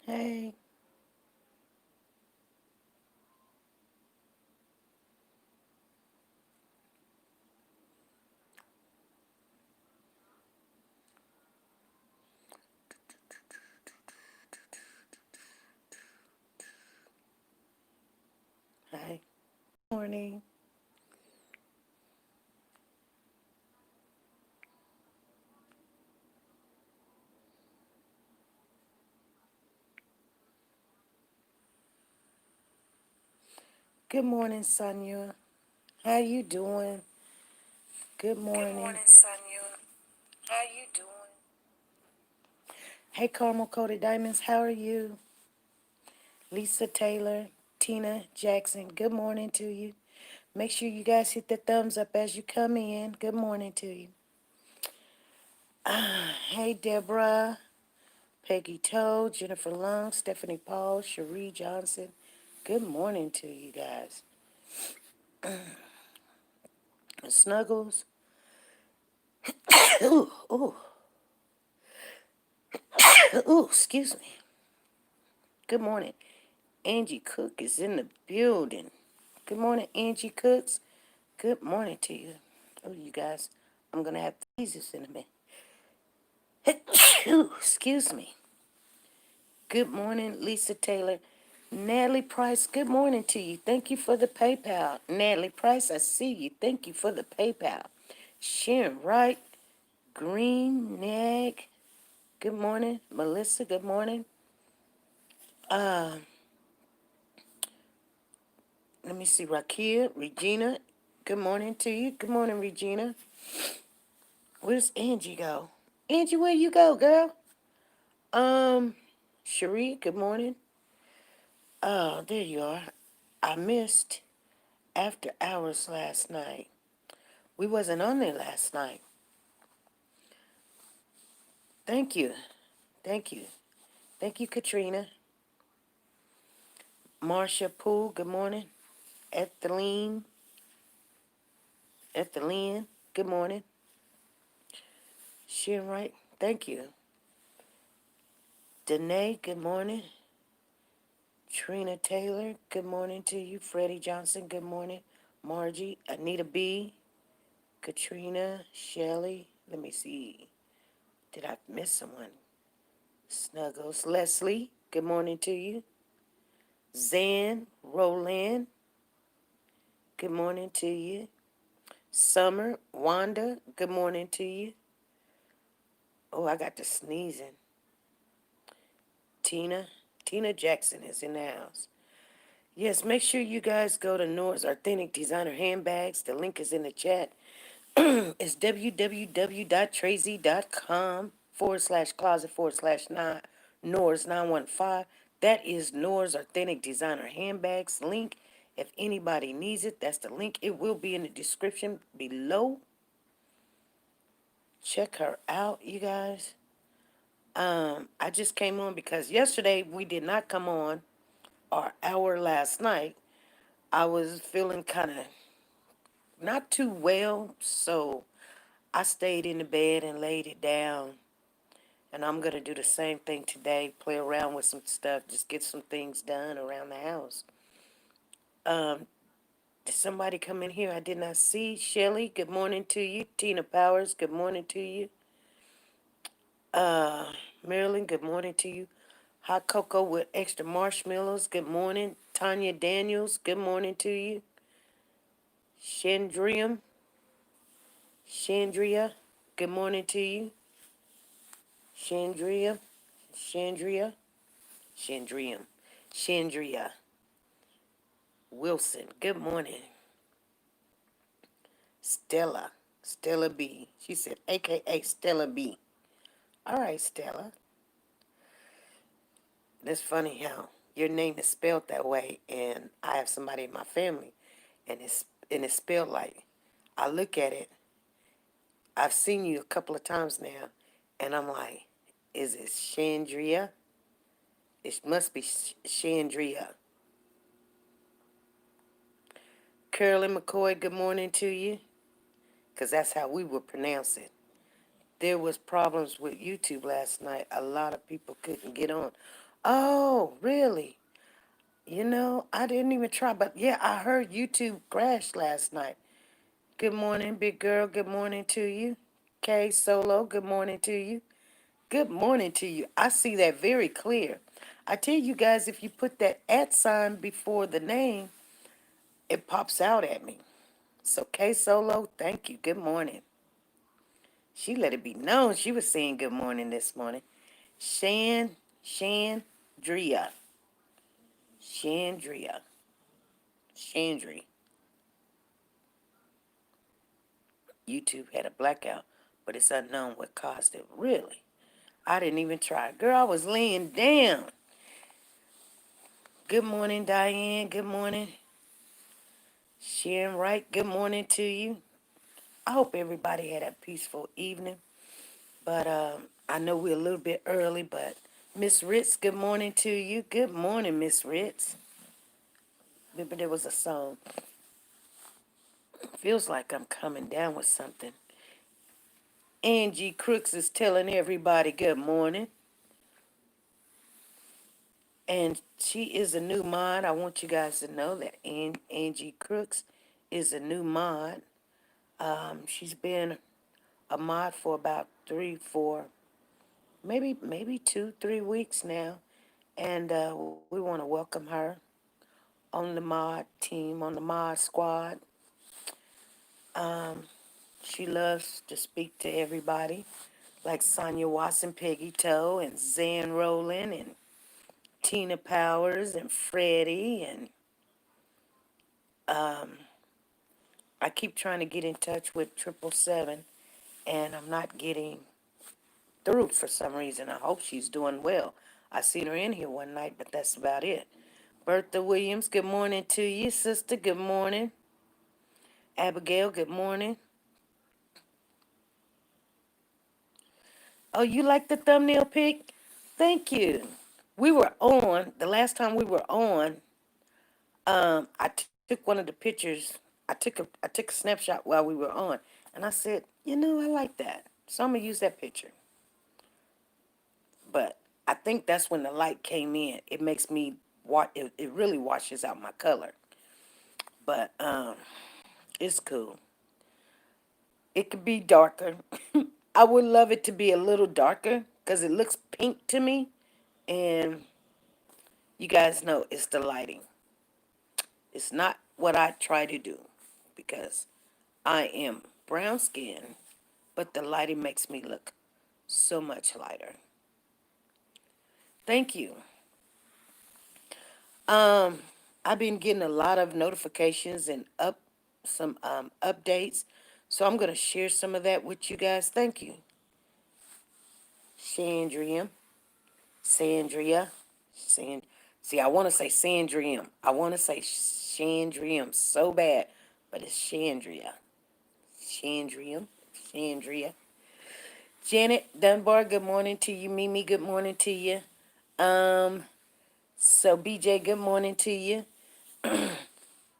Hey, hi, morning. Good morning, Sonia. How you doing? Good morning. Good morning, Sonia. How you doing? Hey, Caramel Coated Diamonds. How are you? Lisa Taylor, Tina Jackson. Good morning to you. Make sure you guys hit the thumbs up as you come in. Good morning to you. Hey, Deborah, Peggy Toe, Jennifer Long, Stephanie Paul, Cherie Johnson. Good morning to you guys. Snuggles. Ooh, ooh, ooh, excuse me. Good morning. Angie Cook is in the building. Good morning, Angie Cooks. Good morning to you. Oh, you guys, I'm going to have to sneeze this in a minute. Ooh, excuse me. Good morning, Lisa Taylor. Natalie Price, good morning to you. Thank you for the PayPal. Natalie Price, I see you. Thank you for the PayPal. Sharon Wright, Green Nag, good morning. Melissa, good morning. Uh, Let me see, Rakia, Regina, good morning to you. Good morning, Regina. Where's Angie go? Angie, where you go, girl? Cherie, good morning. Oh, there you are. I missed after hours last night. We wasn't on there last night. Thank you. Thank you. Thank you, Katrina. Marcia Poole, good morning. Ethelene, good morning. Sharon Wright, thank you. Danae, good morning. Trina Taylor, good morning to you. Freddie Johnson, good morning. Margie, Anita B, Katrina, Shelley, let me see. Did I miss someone? Snuggles, Leslie, good morning to you. Zan, Roland, good morning to you. Summer, Wanda, good morning to you. Oh, I got the sneezing. Tina Jackson is in the house. Yes, make sure you guys go to Nora's Authentic Designer Handbags. The link is in the chat. It's www.tracy.com/closet/9 Nora's 915. That is Nora's Authentic Designer Handbags link. If anybody needs it, that's the link. It will be in the description below. Check her out, you guys. I just came on because yesterday we did not come on our hour last night. I was feeling kind of not too well, so I stayed in the bed and laid it down. And I'm going to do the same thing today, play around with some stuff, just get some things done around the house. Um, did somebody come in here I did not see? Shelly, good morning to you. Tina Powers, good morning to you. Uh, Marilyn, good morning to you. Hot cocoa with extra marshmallows, good morning. Tanya Daniels, good morning to you. Chandrium, Chandria, good morning to you. Chandria, Chandria, Chandrium, Chandria Wilson, good morning. Stella B. She said, AKA Stella B. All right, Stella. That's funny how your name is spelled that way, and I have somebody in my family, and it's spelled like. I look at it. I've seen you a couple of times now, and I'm like, is it Chandria? It must be Chandria. Carolyn McCoy, good morning to you, because that's how we would pronounce it. There was problems with YouTube last night. A lot of people couldn't get on. Oh, really? I didn't even try, but yeah, I heard YouTube crashed last night. Good morning, big girl. Good morning to you. K Solo, good morning to you. Good morning to you. I see that very clear. I tell you guys, if you put that at sign before the name, it pops out at me. So K Solo, thank you. Good morning. She let it be known she was saying good morning this morning. Shandria, Shandria, Shandry. YouTube had a blackout, but it's unknown what caused it. Really? I didn't even try. Girl, I was laying down. Good morning, Diane. Good morning. Sharon Wright, good morning to you. I hope everybody had a peaceful evening. But I know we're a little bit early, but Miss Ritz, good morning to you. Good morning, Miss Ritz. Remember there was a song. Feels like I'm coming down with something. Angie Crooks is telling everybody good morning. And she is a new mod. I want you guys to know that Angie Crooks is a new mod. She's been a mod for about 3, 4, maybe 2, 3 weeks now. And we want to welcome her on the mod team, on the mod squad. She loves to speak to everybody, like Sonia Watson, Peggy Toe, and Zan Rowland, and Tina Powers, and Freddie, and I keep trying to get in touch with 777, and I'm not getting through for some reason. I hope she's doing well. I seen her in here one night, but that's about it. Bertha Williams, good morning to you, sister. Good morning. Abigail, good morning. Oh, you like the thumbnail pic? Thank you. We were on, the last time we were on, I took one of the pictures. I took a snapshot while we were on, and I said, I like that. So I'm gonna use that picture. But I think that's when the light came in. It makes me it really washes out my color. But it's cool. It could be darker. I would love it to be a little darker because it looks pink to me. And you guys know it's the lighting. It's not what I try to do because I am brown skin, but the lighting makes me look so much lighter. Thank you. Um, I've been getting a lot of notifications and some updates, so I'm gonna share some of that with you guys. Thank you, Sandrium, Sandria, Sand. See, I want to say Sandrium. I want to say Shandrium so bad, but it's Shandria, Shandrium, Shandria. Janet Dunbar, good morning to you. Mimi, good morning to you. Um, so BJ, good morning to you.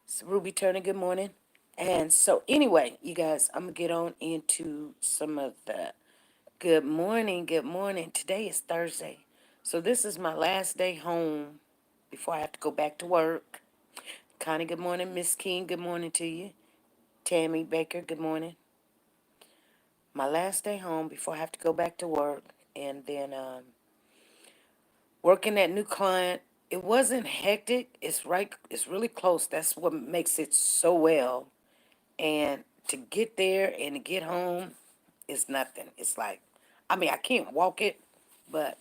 So Ruby Turner, good morning. And so, anyway, you guys, I'm going to get on into some of the good morning. Good morning. Today is Thursday. So, this is my last day home before I have to go back to work. Connie, good morning. Miss King, good morning to you. Tammy Baker, good morning. My last day home before I have to go back to work. And then working that new client. It wasn't hectic. It's right. It's really close. That's what makes it so well. And to get there and to get home is nothing. It's like, I mean, I can't walk it, but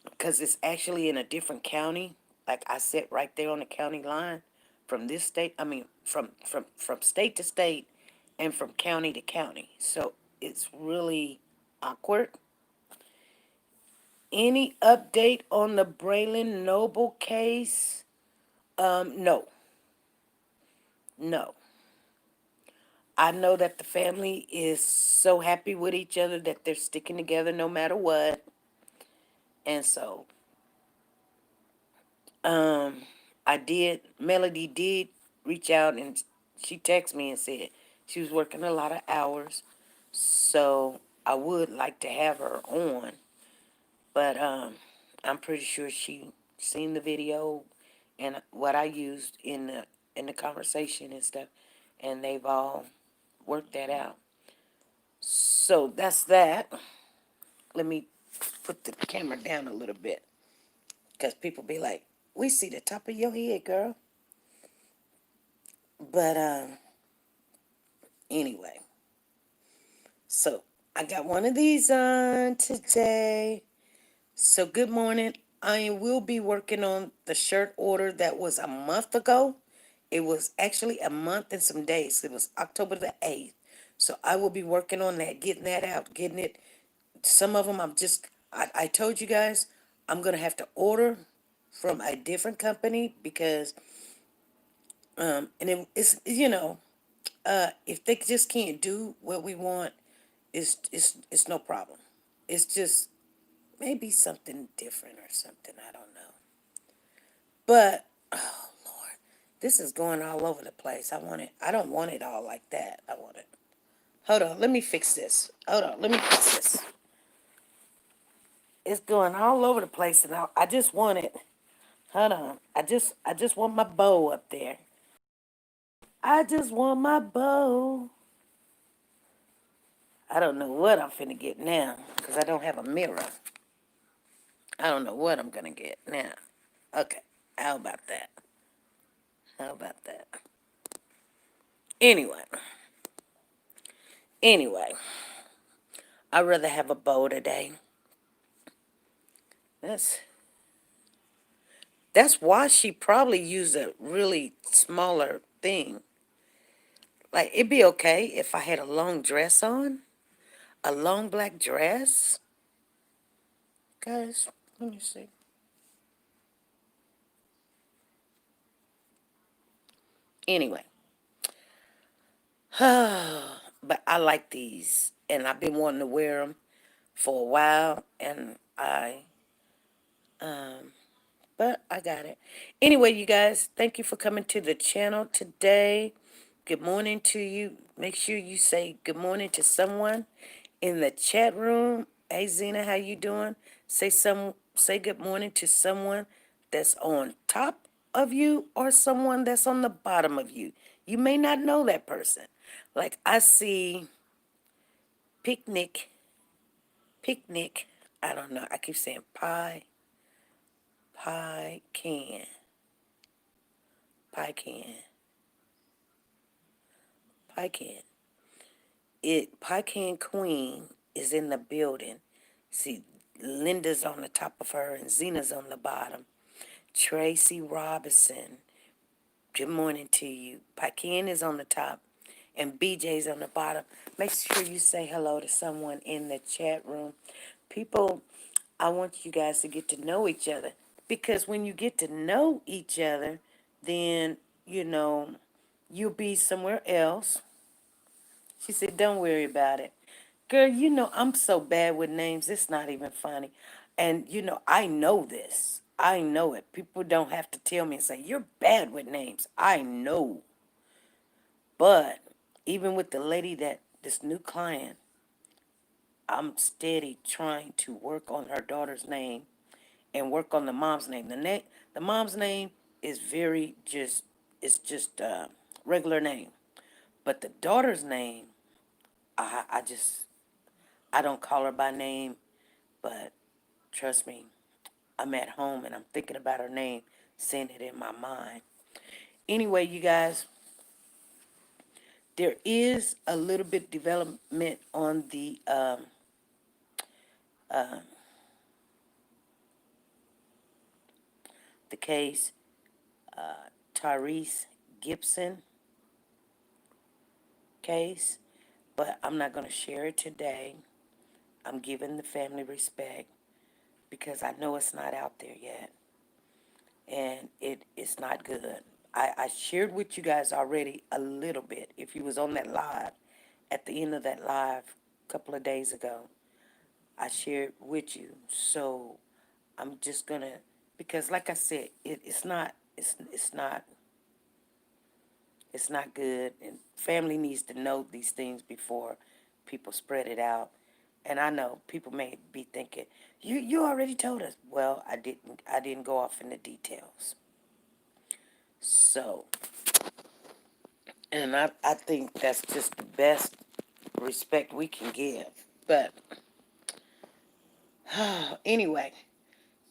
because it's actually in a different county, like I sit right there on the county line from this state, I mean, from state to state and from county to county. So it's really awkward. Any update on the Braylon Noble case? No, no. I know that the family is so happy with each other that they're sticking together no matter what. And so, um, Melody did reach out and she texted me and said she was working a lot of hours. So I would like to have her on. But I'm pretty sure she seen the video and what I used in the conversation and stuff, and they've all worked that out. So that's that. Let me put the camera down a little bit because people be like, "We see the top of your head, girl." But anyway, so I got one of these on today. So good morning. I will be working on the shirt order that was a month ago. It was actually a month and some days. It was October the 8th. So I will be working on that, getting that out, getting it. Some of them I told you guys, I'm going to have to order from a different company because, and it's, if they just can't do what we want, it's no problem. It's just maybe something different or something. I don't know. But oh Lord, this is going all over the place. I want it. I don't want it all like that. I want it. Hold on. Let me fix this. Hold on. Let me fix this. It's going all over the place, and I just want it. Hold on. I just want my bow up there. I just want my bow. I don't know what I'm finna get now because I don't have a mirror. I don't know what I'm gonna get now. Okay. How about that? How about that? Anyway, anyway, I'd rather have a bow today. That's that's why she probably used a really smaller thing. Like it'd be okay if I had a long dress on, a long black dress. Guys, let me see. Anyway, but I like these, and I've been wanting to wear them for a while, and but I got it. Anyway, you guys, thank you for coming to the channel today. Good morning to you. Make sure you say good morning to someone in the chat room. Hey Zena, how you doing? Say good morning to someone that's on top of you or someone that's on the bottom of you. You may not know that person. Like I see picnic, picnic. I don't know. I keep saying pie can, pie can, pie can. Pie can queen is in the building. See, Linda's on the top of her and Zena's on the bottom. Tracy Robinson, good morning to you. Paquin is on the top and BJ's on the bottom. Make sure you say hello to someone in the chat room. People, I want you guys to get to know each other because when you get to know each other, then, you know, you'll be somewhere else. She said, don't worry about it. Girl, I'm so bad with names, it's not even funny. And, I know this. I know it. People don't have to tell me and say, you're bad with names. I know. But even with the lady this new client, I'm steady trying to work on her daughter's name and work on the mom's name. The mom's name is it's just a regular name. But the daughter's name, I don't call her by name, but trust me, I'm at home and I'm thinking about her name, saying it in my mind. Anyway, you guys, there is a little bit development on the case. Tyrese Gibson case, but I'm not going to share it today. I'm giving the family respect because I know it's not out there yet, and it's not good. I shared with you guys already a little bit. If you was on that live, at the end of that live a couple of days ago, I shared with you. So I'm just gonna, because like I said, it's not good, and family needs to know these things before people spread it out. And I know people may be thinking, you already told us. Well, I didn't go off in the details. So, and I think that's just the best respect we can give. But anyway,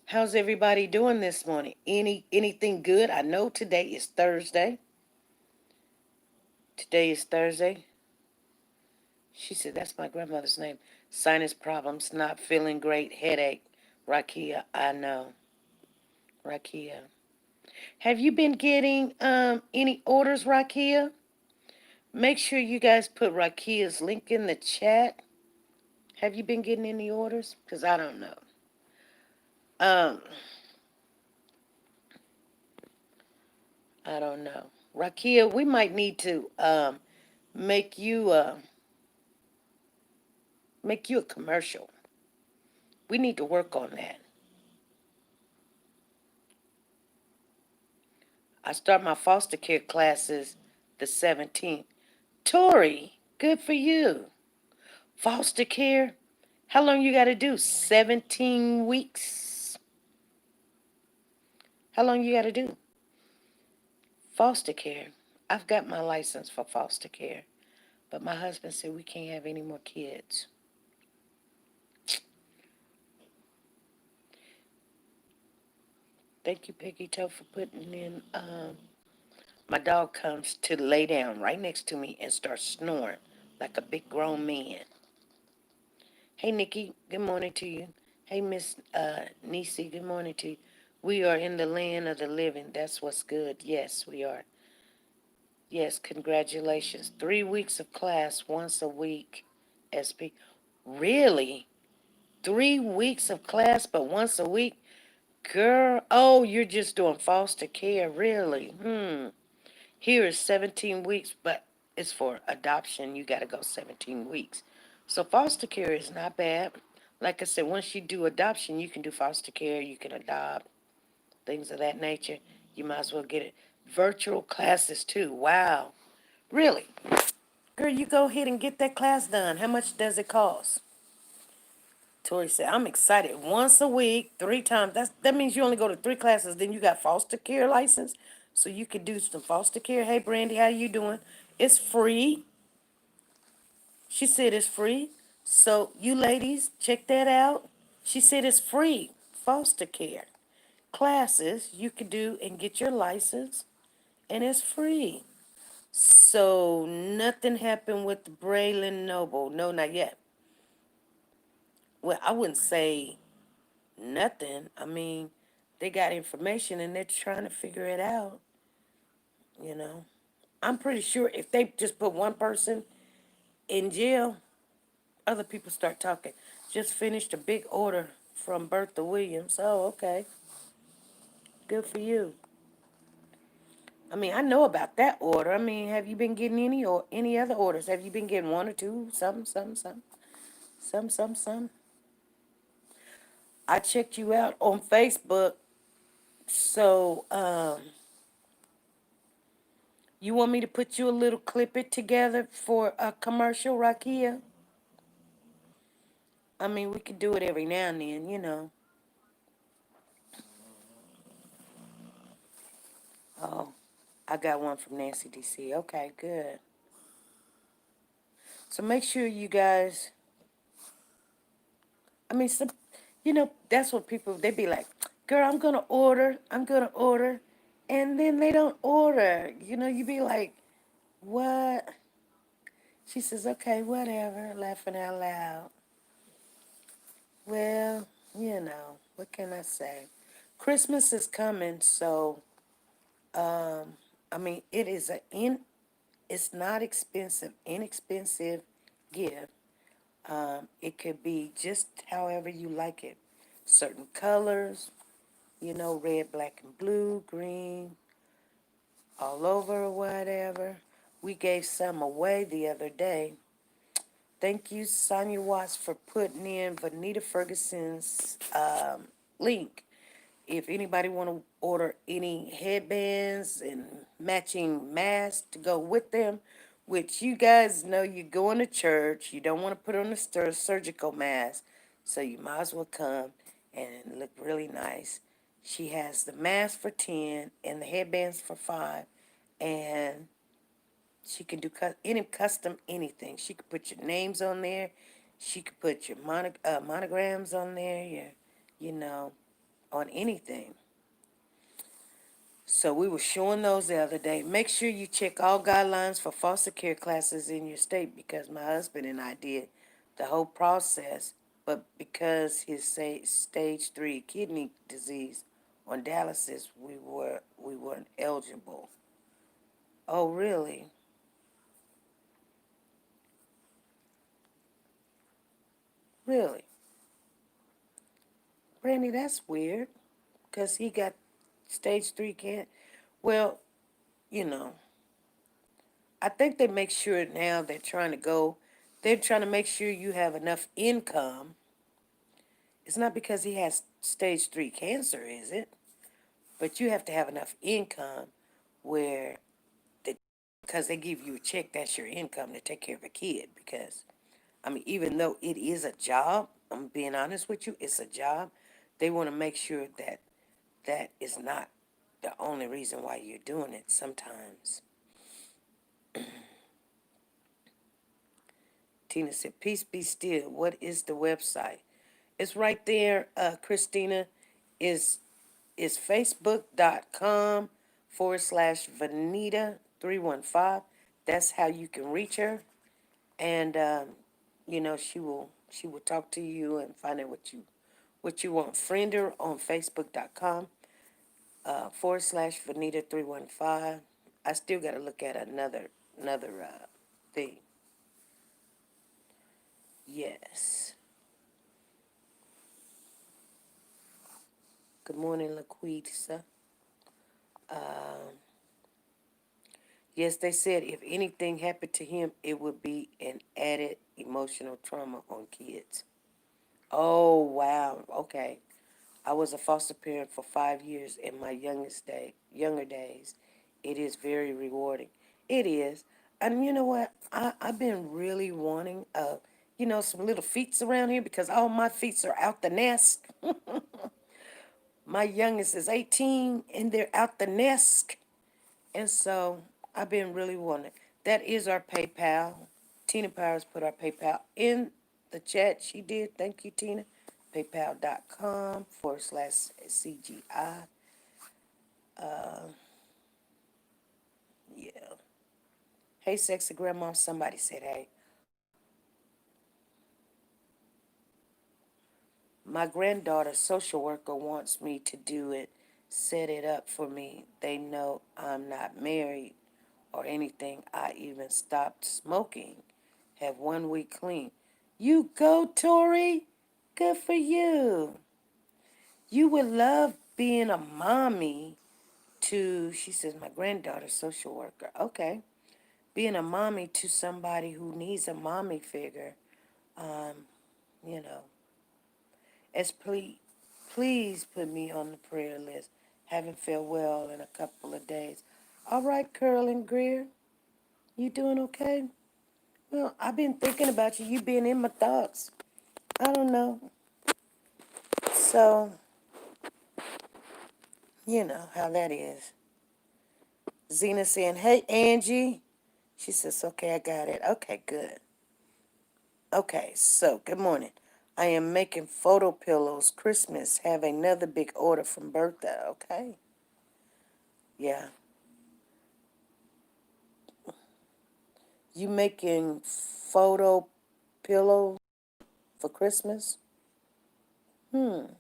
how's everybody doing this morning? Anything good? I know today is Thursday. Today is Thursday. She said that's my grandmother's name. Sinus problems, not feeling great, headache. Rakia, I know. Rakia. Have you been getting any orders, Rakia? Make sure you guys put Rakia's link in the chat. Have you been getting any orders? Because I don't know. Um, I don't know. Rakia, we might need to make you make you a commercial. We need to work on that. I start my foster care classes the 17th. Tori, good for you. Foster care? How long you got to do? 17 weeks? How long you got to do? Foster care. I've got my license for foster care, but my husband said we can't have any more kids. Thank you, Peggy Toe, for putting in. My dog comes to lay down right next to me and starts snoring like a big grown man. Hey, Nikki, good morning to you. Hey, Miss Nisi, good morning to you. We are in the land of the living. That's what's good. Yes, we are. Yes, congratulations. 3 weeks of class once a week, SP. Really? 3 weeks of class, but once a week? Girl, oh, you're just doing foster care, really? Here is 17 weeks, but it's for adoption. You got to go 17 weeks. So foster care is not bad. Like I said, once you do adoption, you can do foster care, you can adopt, things of that nature. You might as well get it. Virtual classes too. Wow. Really? Girl, you go ahead and get that class done. How much does it cost? Tori said, I'm excited. Once a week, 3 times. That means you only go to 3 classes. Then you got foster care license. So you could do some foster care. Hey, Brandy, how you doing? It's free. She said it's free. So you ladies, check that out. She said it's free. Foster care. Classes you could do and get your license. And it's free. So nothing happened with Braylon Noble. No, not yet. Well, I wouldn't say nothing. I mean, they got information and they're trying to figure it out, you know. I'm pretty sure if they just put one person in jail, other people start talking. Just finished a big order from Bertha Williams. Oh, okay. Good for you. I mean, I know about that order. I mean, have you been getting any other orders? Have you been getting one or two? Some. I checked you out on Facebook. So, you want me to put you a little clip it together for a commercial, Rakia? I mean, we could do it every now and then, you know. Oh, I got one from Nancy DC. Okay, good. So make sure you guys, I mean, that's what people, they be like, girl, I'm gonna order, and then they don't order. You be like, what? She says, okay, whatever, laughing out loud. Well, what can I say? Christmas is coming, so I mean, it's not expensive, inexpensive gift. It could be just however you like it. Certain colors, red, black, and blue, green, all over or whatever. We gave some away the other day. Thank you, Sonia Watts, for putting in Vanita Ferguson's link. If anybody want to order any headbands and matching masks to go with them, which you guys know you're going to church. You don't want to put on a surgical mask, so you might as well come and look really nice. She has the mask for 10 and the headbands for 5, and she can do any custom anything. She could put your names on there. She could put your monograms on there, you know, on anything. So we were showing those the other day. Make sure you check all guidelines for foster care classes in your state, because my husband and I did the whole process, but because his stage 3 kidney disease on dialysis, we weren't eligible. Oh, really? Really? Brandy, that's weird, because he got stage 3 can't. Well, you know, I think they make sure now they're trying to make sure you have enough income. It's not because he has stage 3 cancer, is it? But you have to have enough income where, because they give you a check, that's your income to take care of a kid. Because, I mean, even though it is a job, I'm being honest with you, it's a job, they want to make sure that that is not the only reason why you're doing it sometimes. Tina said, peace be still. What is the website? It's right there, Christina. Is facebook.com/Vanita315. That's how you can reach her. And she will talk to you and find out what you want. Friend her on facebook.com /Vanita315. I still got to look at another thing. Yes. Good morning, Laquita. Yes, they said if anything happened to him, it would be an added emotional trauma on kids. Oh, wow. Okay. I was a foster parent for 5 years in my younger days. It is very rewarding. It is. And you know what? I've been really wanting, some little feets around here, because all my feets are out the nest. My youngest is 18 and they're out the nest. And so I've been really wanting. That is our PayPal. Tina Powers put our PayPal in the chat. She did. Thank you, Tina. PayPal.com/CGI. Yeah. Hey, sexy grandma. Somebody said, hey. My granddaughter's social worker wants me to do it, set it up for me. They know I'm not married or anything. I even stopped smoking. Have 1 week clean. You go, Tori. Good for you. You would love being a mommy to, she says, my granddaughter's social worker. Okay. Being a mommy to somebody who needs a mommy figure, you know, as please put me on the prayer list. Haven't felt well in a couple of days. All right, Curl and Greer, you doing okay? Well, I've been thinking about you. You been in my thoughts. I don't know. So, you know how that is. Zena saying, hey, Angie. She says, okay, I got it. Okay, good. Okay, so, good morning. I am making photo pillows Christmas. Have another big order from Bertha. Okay. Yeah. You making photo pillows for Christmas? Really?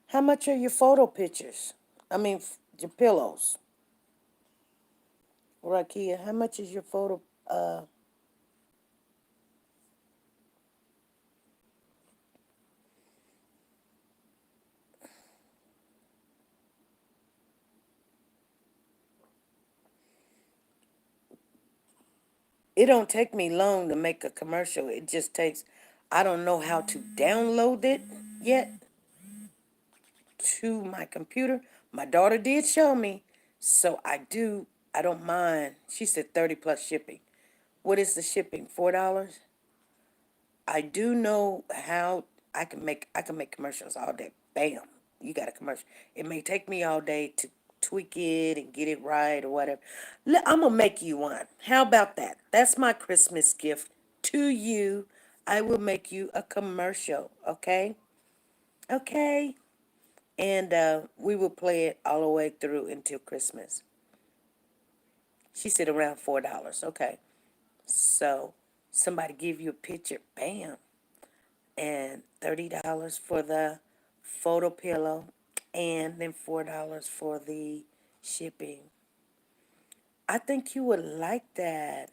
How much are your photo pictures? I mean, your pillows. Rakia, how much is your photo? It don't take me long to make a commercial. It just takes, I don't know how to download it yet to my computer. My daughter did show me, so I do I don't mind. She said 30 plus shipping. What is the shipping? $4? I do know how I can make commercials all day. Bam. You got a commercial. It may take me all day to tweak it and get it right or whatever. I'm gonna make you one. How about that? That's my Christmas gift to you. I will make you a commercial, okay? Okay. And we will play it all the way through until Christmas. She said around $4. Okay. So somebody give you a picture, bam, and $30 for the photo pillow, and then $4 for the shipping. I think you would like that,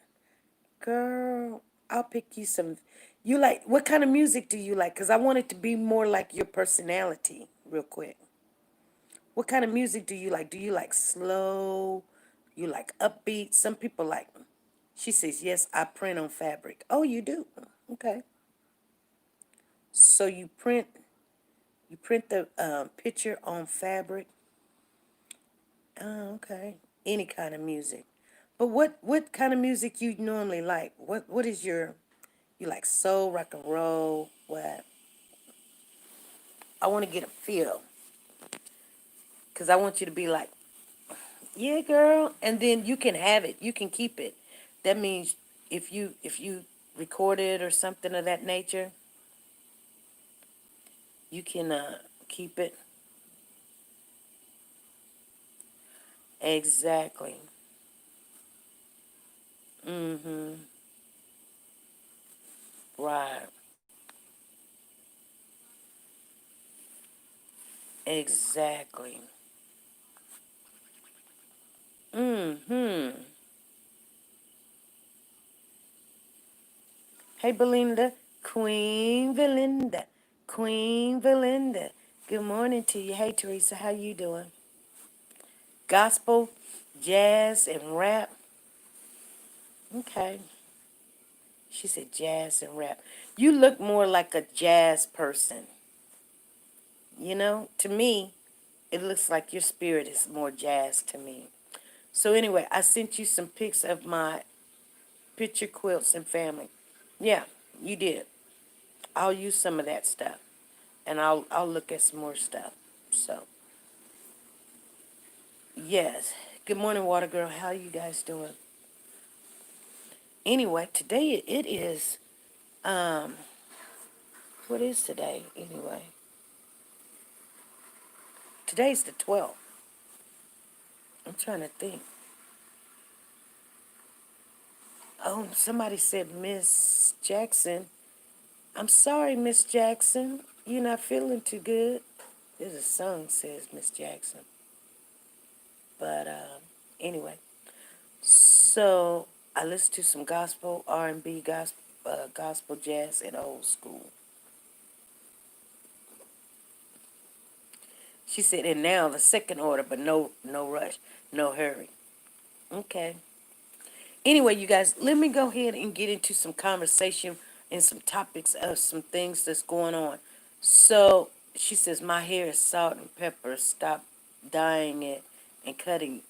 girl. I'll pick you some. You like what kind of music do you like? Cause I want it to be more like your personality, real quick. What kind of music do you like? Do you like slow? You like upbeat? Some people like. She says, yes, I print on fabric. Oh, you do? Okay. So you print the picture on fabric. Oh, okay. Any kind of music. But what kind of music you normally like? What is you like soul, rock and roll? What? I want to get a feel because I want you to be like, yeah, girl, and then you can have it. You can keep it. That means if you record it or something of that nature, you can keep it. Exactly. Mm-hmm. Right. Exactly. Mm-hmm. Hey, Belinda. Queen Belinda. Queen Belinda. Good morning to you. Hey, Teresa. How you doing? Gospel, jazz, and rap. Okay. She said jazz and rap. You look more like a jazz person. To me, it looks like your spirit is more jazz to me. So anyway, I sent you some pics of my picture quilts and family. Yeah, you did. I'll use some of that stuff, and I'll look at some more stuff. So yes. Good morning, Water Girl. How you guys doing? Anyway, today it is. Um, what is today? Anyway, today's the 12th. I'm trying to think. Oh, somebody said Miss Jackson. I'm sorry, Miss Jackson. You're not feeling too good. There's a song says Miss Jackson. But anyway, so I listened to some gospel, R&B, gospel jazz, and old school. She said, and now the second order, but no rush, no hurry. Okay. Anyway, you guys, let me go ahead and get into some conversation and some topics of some things that's going on. So she says, my hair is salt and pepper. Stop dyeing it and cutting.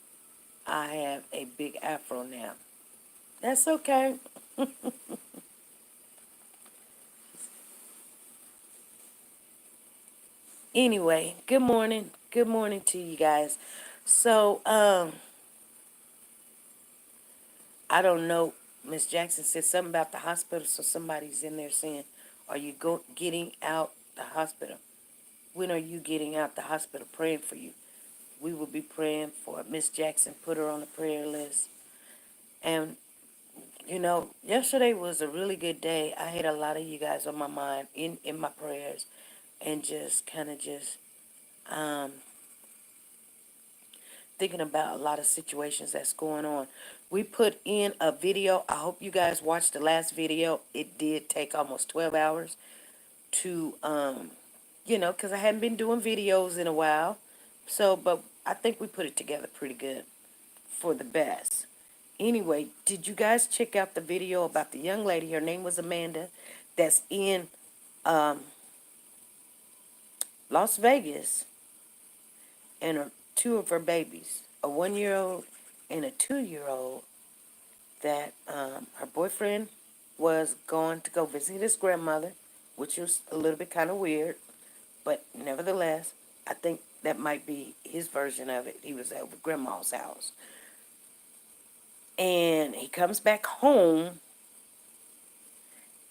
I have a big afro now. That's okay. Anyway, good morning. Good morning to you guys. So, I don't know. Miss Jackson said something about the hospital, so somebody's in there saying, are you getting out the hospital? When are you getting out the hospital? Praying for you. We will be praying for Miss Jackson. Put her on the prayer list. And, yesterday was a really good day. I had a lot of you guys on my mind in my prayers and just kind of just um, thinking about a lot of situations that's going on. We put in a video. I hope you guys watched the last video. It did take almost 12 hours to, because I hadn't been doing videos in a while. So, but I think we put it together pretty good for the best. Anyway, did you guys check out the video about the young lady? Her name was Amanda, that's in um, Las Vegas, and two of her babies, a 1-year-old and a 2-year-old that her boyfriend was going to go visit his grandmother, which was a little bit kind of weird, but nevertheless, I think that might be his version of it. He was at grandma's house. And he comes back home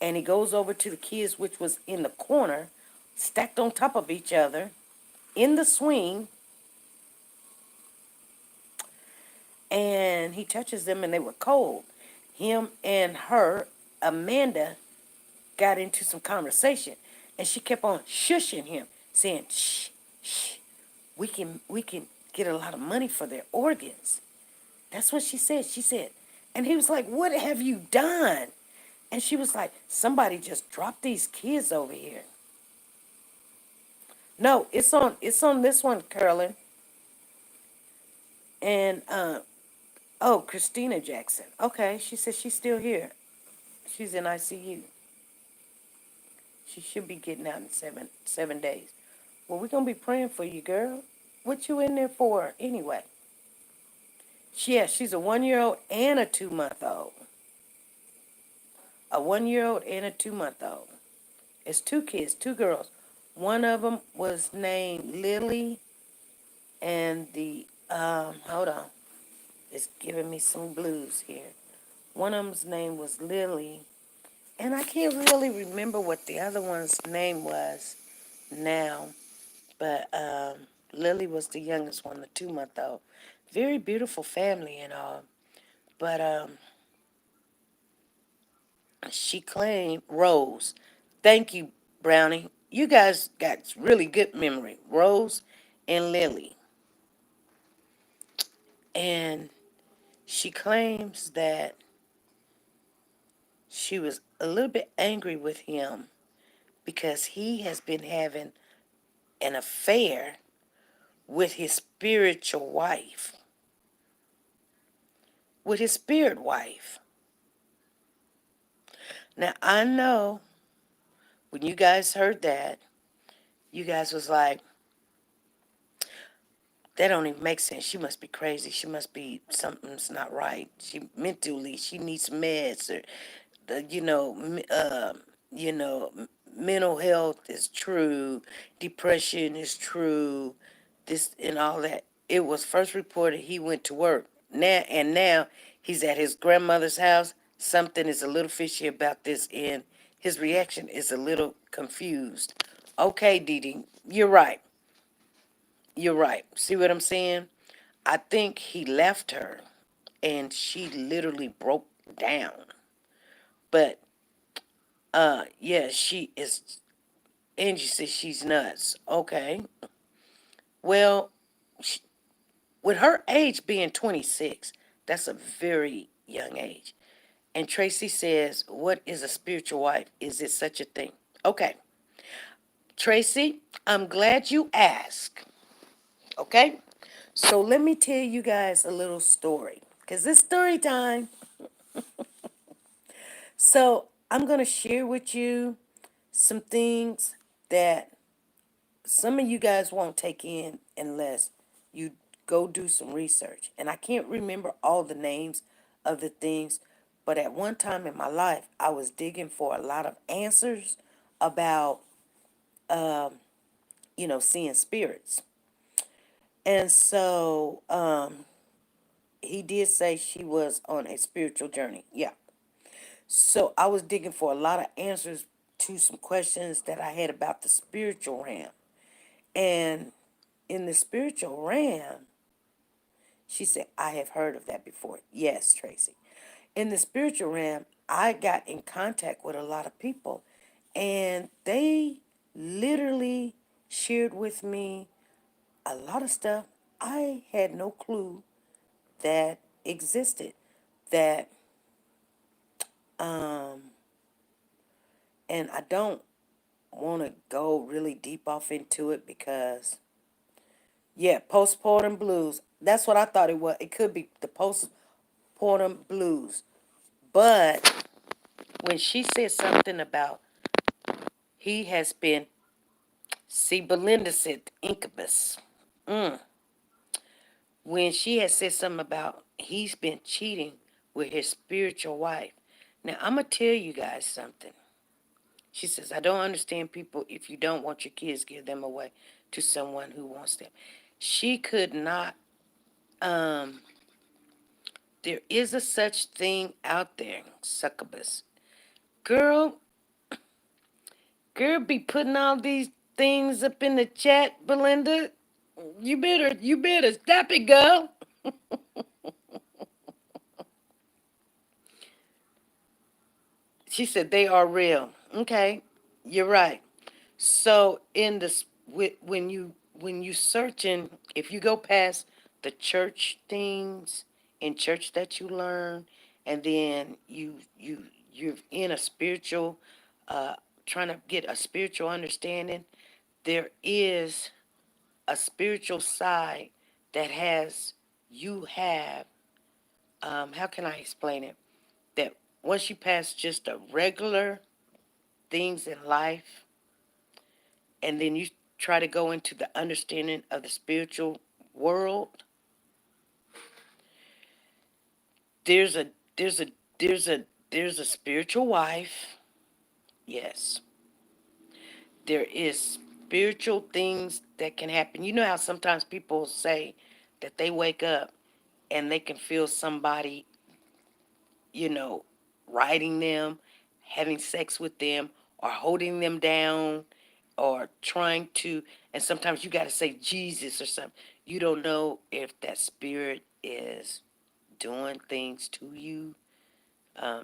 and he goes over to the kids, which was in the corner, stacked on top of each other, in the swing, and he touches them and they were cold. Him and her, Amanda, got into some conversation, and she kept on shushing him, saying, "Shh, shh, we can get a lot of money for their organs." That's what she said. She said, and he was like, "What have you done?" And she was like, "Somebody just dropped these kids over here." No, it's on this one, Carolyn. And oh, Christina Jackson. Okay, she says she's still here. She's in ICU. She should be getting out in seven days. Well, we're gonna be praying for you, girl. What you in there for anyway? Yeah, she's a 1-year-old and a 2-month old. A 1-year-old and a 2-month old. It's two kids, two girls. One of them was named Lily, and the hold on, it's giving me some blues here. One of them's name was Lily, and I can't really remember what the other one's name was now. But Lily was the youngest one, the 2-month old. Very beautiful family and all. But she claimed Rose. Thank you, Brownie. You guys got really good memory. Rose and Lily. And she claims that she was a little bit angry with him because he has been having an affair with his spiritual wife. With his spirit wife. Now, I know when you guys heard that, you guys was like, that don't even make sense. She must be crazy. She must be, something's not right. She mentally, she needs meds, or the, you know, mental health is true, depression is true, this and all that. It was first reported he went to work. Now he's at his grandmother's house. Something is a little fishy about this, and his reaction is a little confused. Okay, Dee Dee, you're right. You're right. See what I'm saying? I think he left her and she literally broke down. But yeah, she is. Angie says she's nuts. Okay. Well, sh with her age being 26, that's a very young age. And Tracy says, "What is a spiritual wife? Is it such a thing?" Okay. Tracy, I'm glad you asked. Okay. So let me tell you guys a little story. Because it's story time. So I'm going to share with you some things that some of you guys won't take in unless you go do some research. And I can't remember all the names of the things, but at one time in my life, I was digging for a lot of answers about, seeing spirits. And so he did say she was on a spiritual journey. Yeah. So I was digging for a lot of answers to some questions that I had about the spiritual realm. And in the spiritual realm, she said, I have heard of that before. Yes, Tracy. In the spiritual realm, I got in contact with a lot of people, and they literally shared with me a lot of stuff I had no clue that existed. That, and I don't want to go really deep off into it because, yeah, postpartum blues. That's what I thought it was. It could be the postpartum blues. But when she said something about he has been, see, Belinda said incubus. Mm. When she had said something about he's been cheating with his spiritual wife. Now, I'm going to tell you guys something. She says, I don't understand people. If you don't want your kids, give them away to someone who wants them. She could not, um, there is a such thing out there, succubus. Girl, girl be putting all these things up in the chat, Belinda. You better stop it, girl. She said they are real. Okay, you're right. So in this, when you searching, if you go past the church things in church that you learn, and then you're in a spiritual, uh, trying to get a spiritual understanding, there is a spiritual side that has you have. How can I explain it? That once you pass just the regular things in life, and then you try to go into the understanding of the spiritual world, there's a there's a there's a there's a spiritual wife. Yes, there is spiritual things that can happen. You know how sometimes people say that they wake up and they can feel somebody, you know, riding them, having sex with them, or holding them down, or trying to, and sometimes you got to say Jesus or something. You don't know if that spirit is doing things to you,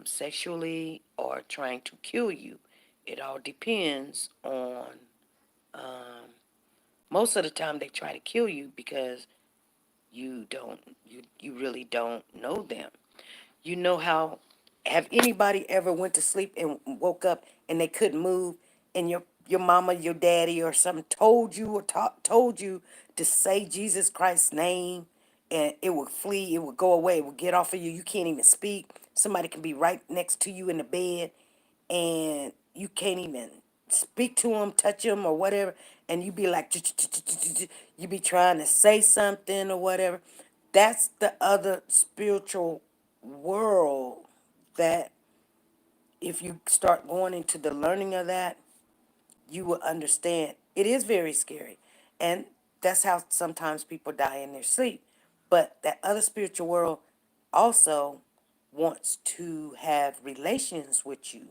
sexually, or trying to kill you. It all depends on, um, most of the time they try to kill you because you really don't know them. You know how, have anybody ever went to sleep and woke up and they couldn't move, and your mama, your daddy, or something told you, or told you to say Jesus Christ's name, and it would flee, it would go away, it would get off of you. You can't even speak. Somebody can be right next to you in the bed, and you can't even speak to them, touch them, or whatever, and you be like, you be trying to say something or whatever. That's the other spiritual world that, if you start going into the learning of that, you will understand. It is very scary. And that's how sometimes people die in their sleep. But that other spiritual world also wants to have relations with you.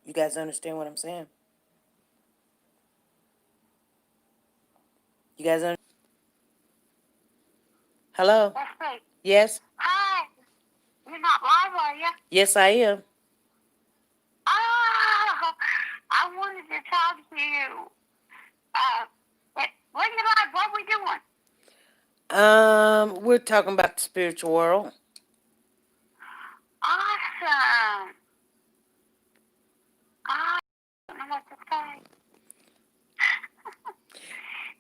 You guys understand what I'm saying? You guys understand? Hello? That's right. Yes? Hi. You're not live, are you? Yes, I am. Oh, I wanted to talk to you. When you live, what we doing? We're talking about the spiritual world. Awesome. I don't know what to say.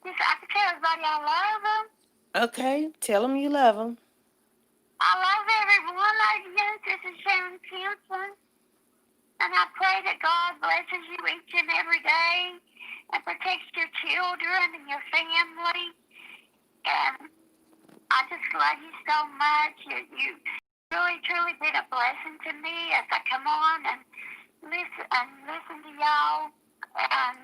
Just, I can tell everybody I love them. Okay, tell them you love them. I love every one of you. This is Sharon Simpson. And I pray that God blesses you each and every day and protects your children and your family. And I just love you so much. You really, truly been a blessing to me as I come on and listen to y'all and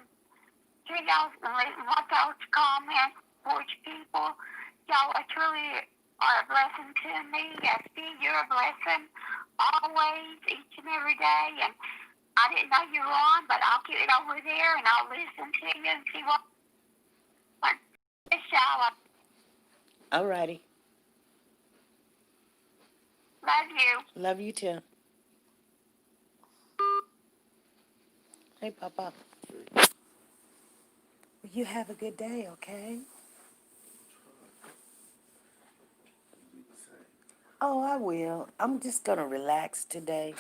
hear y'all what y'all's comments towards people. Y'all are truly are a blessing to me. Yes, you're a blessing always, each and every day. And I didn't know you were on, but I'll get it over there and I'll listen to you and see what. This y'all. Alrighty. Love you. Love you too. Hey, Papa. You have a good day, okay? Oh, I will. I'm just gonna relax today.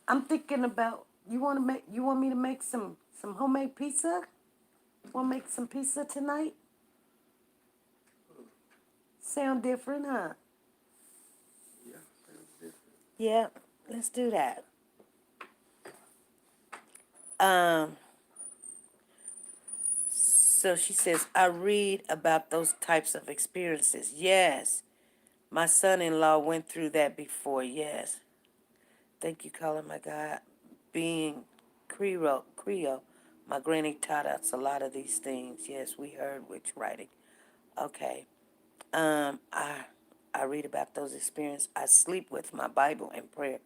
I'm thinking about, you want me to make some homemade pizza? Want to make some pizza tonight? Sound different, huh? Yeah, let's do that. Um, so she says, I read about those types of experiences. Yes, My son-in-law went through that before, yes. Thank you, caller, my God. Being Creole, my granny taught us a lot of these things. Yes, we heard witch writing. Okay. I read about those experiences. I sleep with my Bible and prayer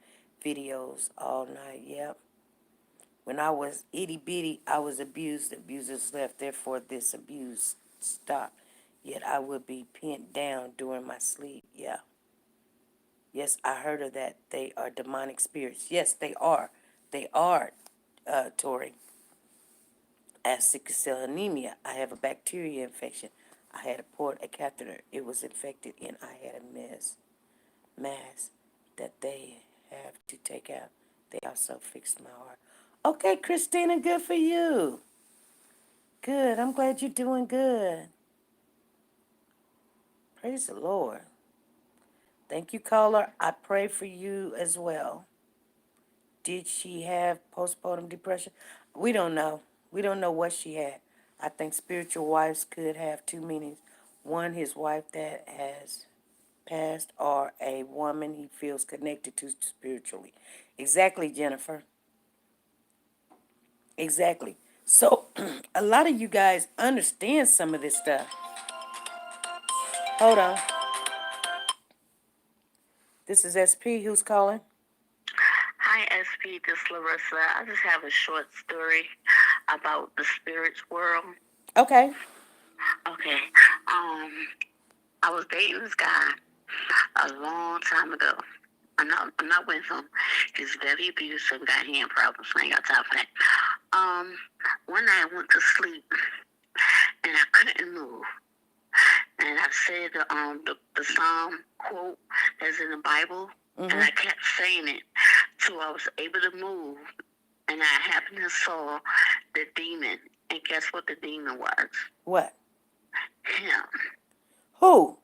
videos all night. Yep. When I was itty bitty, I was abused. Abusers left. Therefore, this abuse stopped. Yet I would be pinned down during my sleep. Yeah. Yes, I heard of that. They are demonic spirits. Yes, they are. They are, Tori. I have sickle cell anemia. I have a bacteria infection. I had a port, a catheter. It was infected, and I had a mass that they have to take out. They also fixed my heart. Okay, Christina, good for you. Good. I'm glad you're doing good. Praise the Lord. Thank you, caller. I pray for you as well. Did she have postpartum depression? We don't know. We don't know what she had. I think spiritual wives could have two meanings. One, his wife that has passed, or a woman he feels connected to spiritually. Exactly, Jennifer. Exactly. So, a lot of you guys understand some of this stuff. Hold on. This is SP. Who's calling? Hi, SP. This is Larissa. I just have a short story about the spirits world. Okay. Okay. I was dating this guy a long time ago. I'm not with him. He's very abusive, got hand problems, so I ain't got time for that. One night I went to sleep and I couldn't move. And I said the Psalm quote that's in the Bible, and I kept saying it till I was able to move. And I happened to saw the demon. And guess what the demon was? What? Him. Who?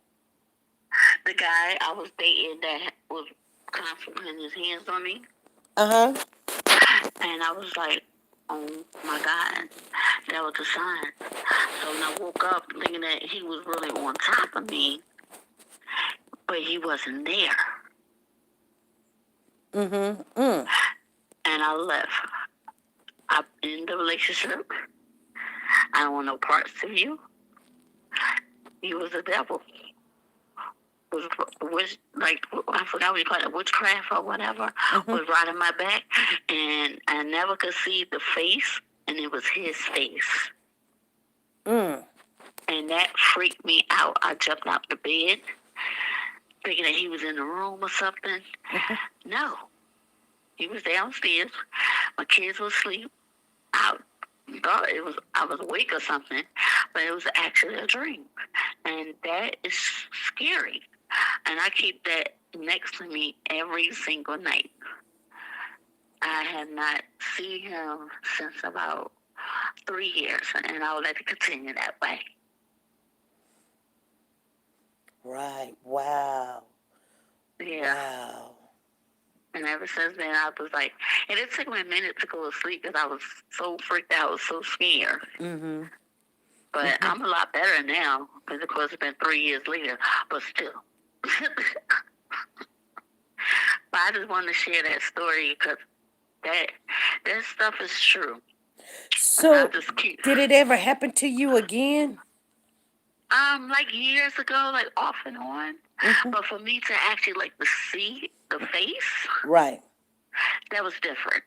The guy I was dating that was constantly putting his hands on me. Uh-huh. And I was like, oh my God, that was a sign. So when I woke up thinking that he was really on top of me, but he wasn't there. And I left. I'm in the relationship. I don't want no parts of you. He was a devil. Was like, I forgot what you call it, witchcraft or whatever, was right on my back, and I never could see the face, and it was his face. And that freaked me out. I jumped out the bed, thinking that he was in the room or something. No, he was downstairs. My kids were asleep. I thought I was awake or something, but it was actually a dream, and that is scary. And I keep that next to me every single night. I have not seen him since about 3 years, and I would like to continue that way. Right. Wow. Yeah. Wow. And ever since then, I was like, and it took me a minute to go to sleep because I was so freaked out, I was so scared. But I'm a lot better now, because of course it's been 3 years later, but still. But I just wanted to share that story because that stuff is true. So, did it ever happen to you again? Like years ago, like off and on. But for me to actually like to see the face, right, that was different.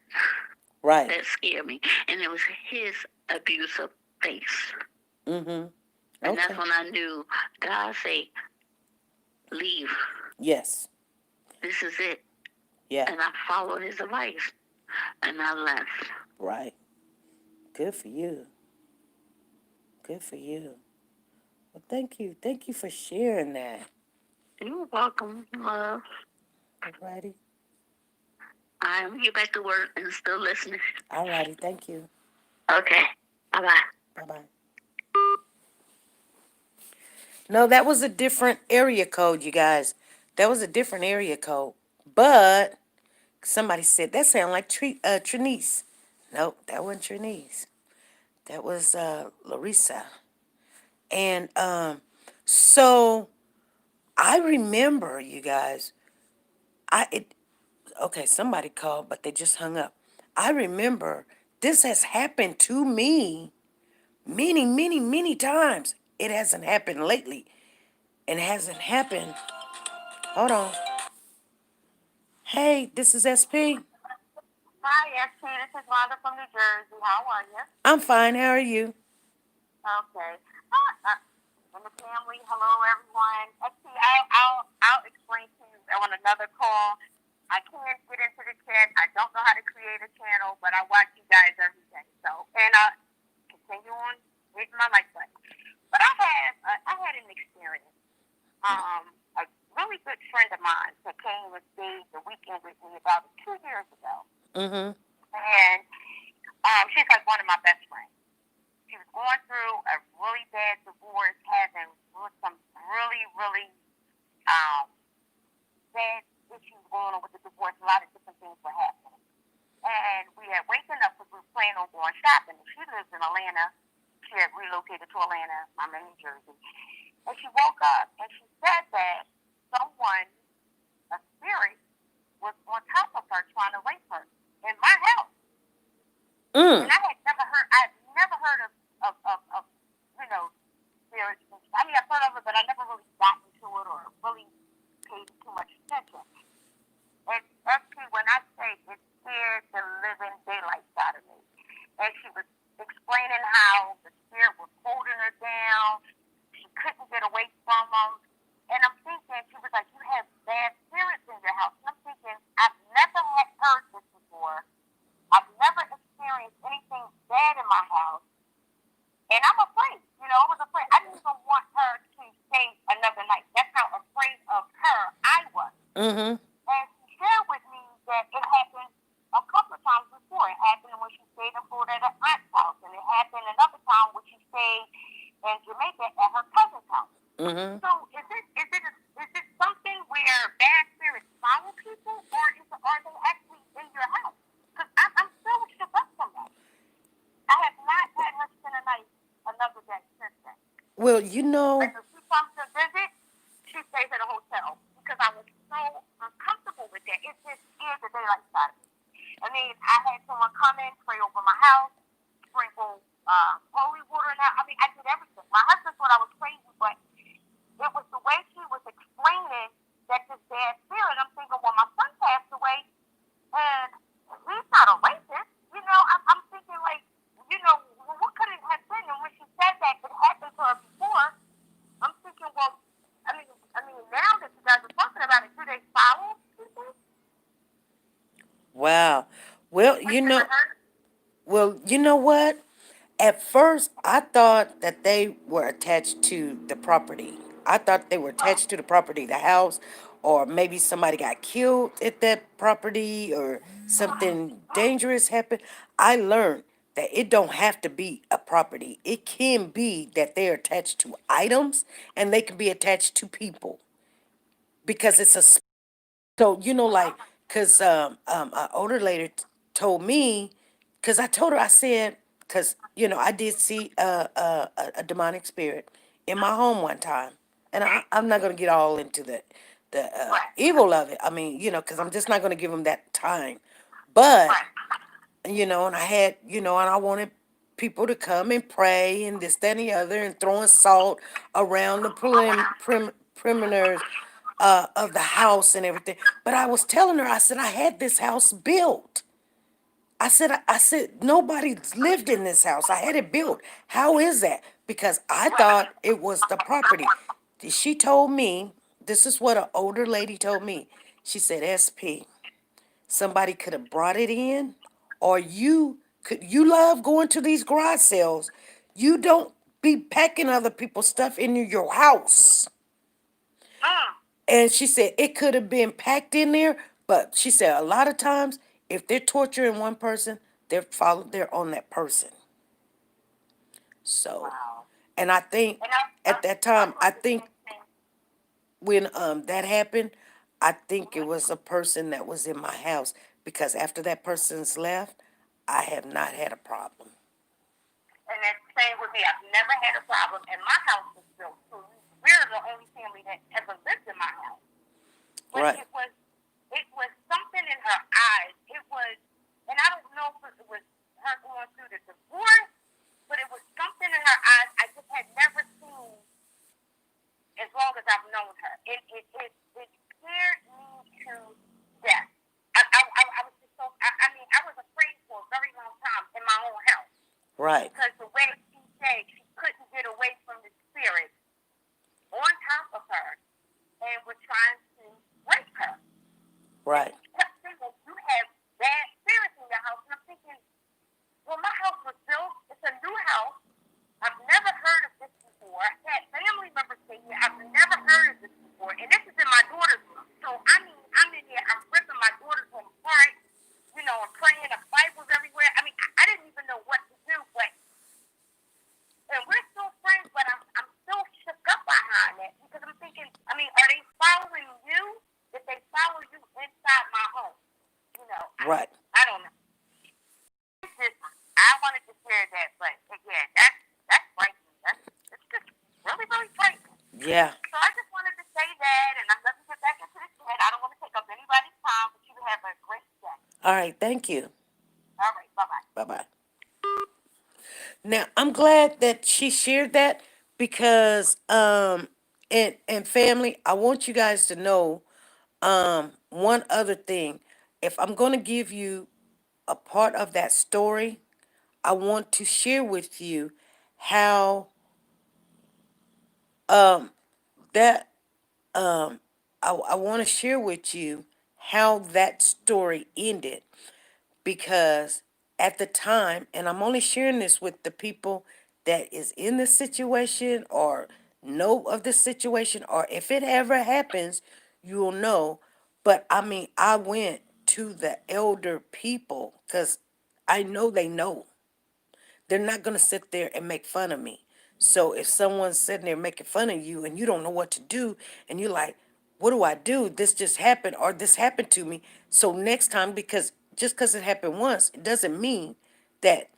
Right. That scared me, and it was his abusive face. Okay. And that's when I knew God say, leave. Yes. This is it. Yeah. And I followed his advice, and I left. Right. Good for you. Good for you. Well, thank you. Thank you for sharing that. You're welcome, love. All righty. I'm going to get back to work and still listening. All righty. Thank you. Okay. Bye-bye. Bye-bye. No, that was a different area code, you guys. That was a different area code. But somebody said, that sounded like Trinice. Nope, that wasn't Trinice. That was Larissa. And so I remember, you guys. I it okay. Somebody called, but they just hung up. I remember this has happened to me many, many, many times. It hasn't happened lately, and hasn't happened. Hold on. Hey, this is SP. Hi, SP. This is Rhonda from New Jersey. How are you? I'm fine. How are you? Okay. And the family, hello everyone. Actually, I'll explain to you on another call. I can't get into the chat. I don't know how to create a channel, but I watch you guys every day. So, and continue on hitting my like button. But I had an experience. A really good friend of mine that came and stayed the weekend with me about 2 years ago, Mm-hmm. and she's like one of my best friends. She was going through a really bad divorce, having some really, really um, bad issues going on with the divorce. A lot of different things were happening. And we had waken up because we were planning on going shopping. She lives in Atlanta. She had relocated to Atlanta. I'm in New Jersey. And she woke up and she said that someone, a spirit, was on top of her trying to rape her in my house. And Mm. I'd never heard of you know, spirits. I mean, I've heard of it, but I never really got into it or really paid too much attention. And actually, when I say it scared the living daylights out of me, and she was explaining how the spirit was holding her down, she couldn't get away from them. And I'm thinking, she was like, "You have bad spirits in your house." And I'm thinking, I've never had heard this before. I've never experienced anything bad in my house. And I'm afraid. I was afraid. I didn't even want her to stay another night. That's how afraid of her I was. Mm-hmm. And she shared with me that it happened a couple of times before. It happened when she stayed in Florida at her aunt's house. And it happened another time when she stayed in Jamaica at her cousin's house. Mm-hmm. So is it something where bad spirits follow people, or are they actually in your house? Because I'm still shook up from that. I have not had her spend a night another day since then. Well, Like if she comes to visit, she stays at a hotel because I was so uncomfortable with that. It just scared the daylight out of me. I mean, I had someone come in, pray over my house, sprinkle holy water in that. I mean, I did everything. My husband thought I was crazy, but it was the way she was explaining that this bad spirit. I'm thinking, well, my son passed away, and he's not a racist. I'm thinking like, what could it have been? And when she said that it happened to her before, I'm thinking, well, I mean, now that you guys are talking about it, do they follow people? wow. Well, Have you ever heard? you know what? At first, I thought that they were attached to the property. I thought they were Oh, attached to the property, the house, or maybe somebody got killed at that property or something dangerous happened. I learned that it don't have to be a property. It can be that they're attached to items and they can be attached to people because it's a so like, cause an older lady told me, cause I told her I said, cause I did see a demonic spirit in my home one time, and I'm not gonna get all into the right, evil of it. I mean, cause I'm just not gonna give them that time, but right, and I had and I wanted people to come and pray and this, that, and the other, and throwing salt around the perimeters of the house and everything. But I was telling her, I said, I had this house built. I said, nobody's lived in this house. I had it built. How is that? Because I thought it was the property. She told me, this is what an older lady told me. She said, SP, somebody could have brought it in, or you love going to these garage sales. You don't be packing other people's stuff into your house. mm, And she said it could have been packed in there, but she said a lot of times if they're torturing one person, they're on that person. So, wow. and I think And at that I've time, I heard the think same thing. when that happened, I think it was a person that was in my house, because after that person's left, I have not had a problem. And that's the same with me. I've never had a problem, and my house was built 2 years ago. we're the only family that ever lived in my house. But Right. it was something in her eyes. It was, and I don't know if it was her going through the divorce, but it was something in her eyes I just had never seen as long as I've known her. It scared me to death. I was just so, I mean, I was afraid for a very long time in my own house. Right. Because the way she said she couldn't get away from the spirit on top of her and were trying to break her. Right. And she kept saying, you have bad spirits in your house. And I'm thinking, well, my house was built. It's a new house. I've never heard of this before. I had family members say here, I've never heard of this before. And this is in my daughter's room. So, I mean, I'm in here, I'm ripping my daughter's room apart, you know, I'm praying, the Bible's everywhere. I mean, I didn't even know what to do, but, and we're still friends, but I'm still shook up behind it because I'm thinking, I mean, are they following you? If they follow you inside my home? You know, Right. I don't know. It's just, I wanted to share that, but yeah, that's frightening. It's just really, really frightening. Yeah. So I just wanted to say that, and I'm going to get back into the chat. I don't want to take up anybody's time, but you have a great day. All right. Thank you. All right, bye-bye. Bye-bye. Now, I'm glad that she shared that because and family, I want you guys to know one other thing. If I'm going to give you a part of that story, I want to share with you how that I want to share with you how that story ended because at the time, and I'm only sharing this with the people that is in the situation or know of the situation, or if it ever happens, you'll know. But I mean, I went to the elder people because I know they know. They're not going to sit there and make fun of me. So if someone's sitting there making fun of you and you don't know what to do and you're like, what do I do? This just happened or this happened to me. So next time, because just because it happened once, it doesn't mean that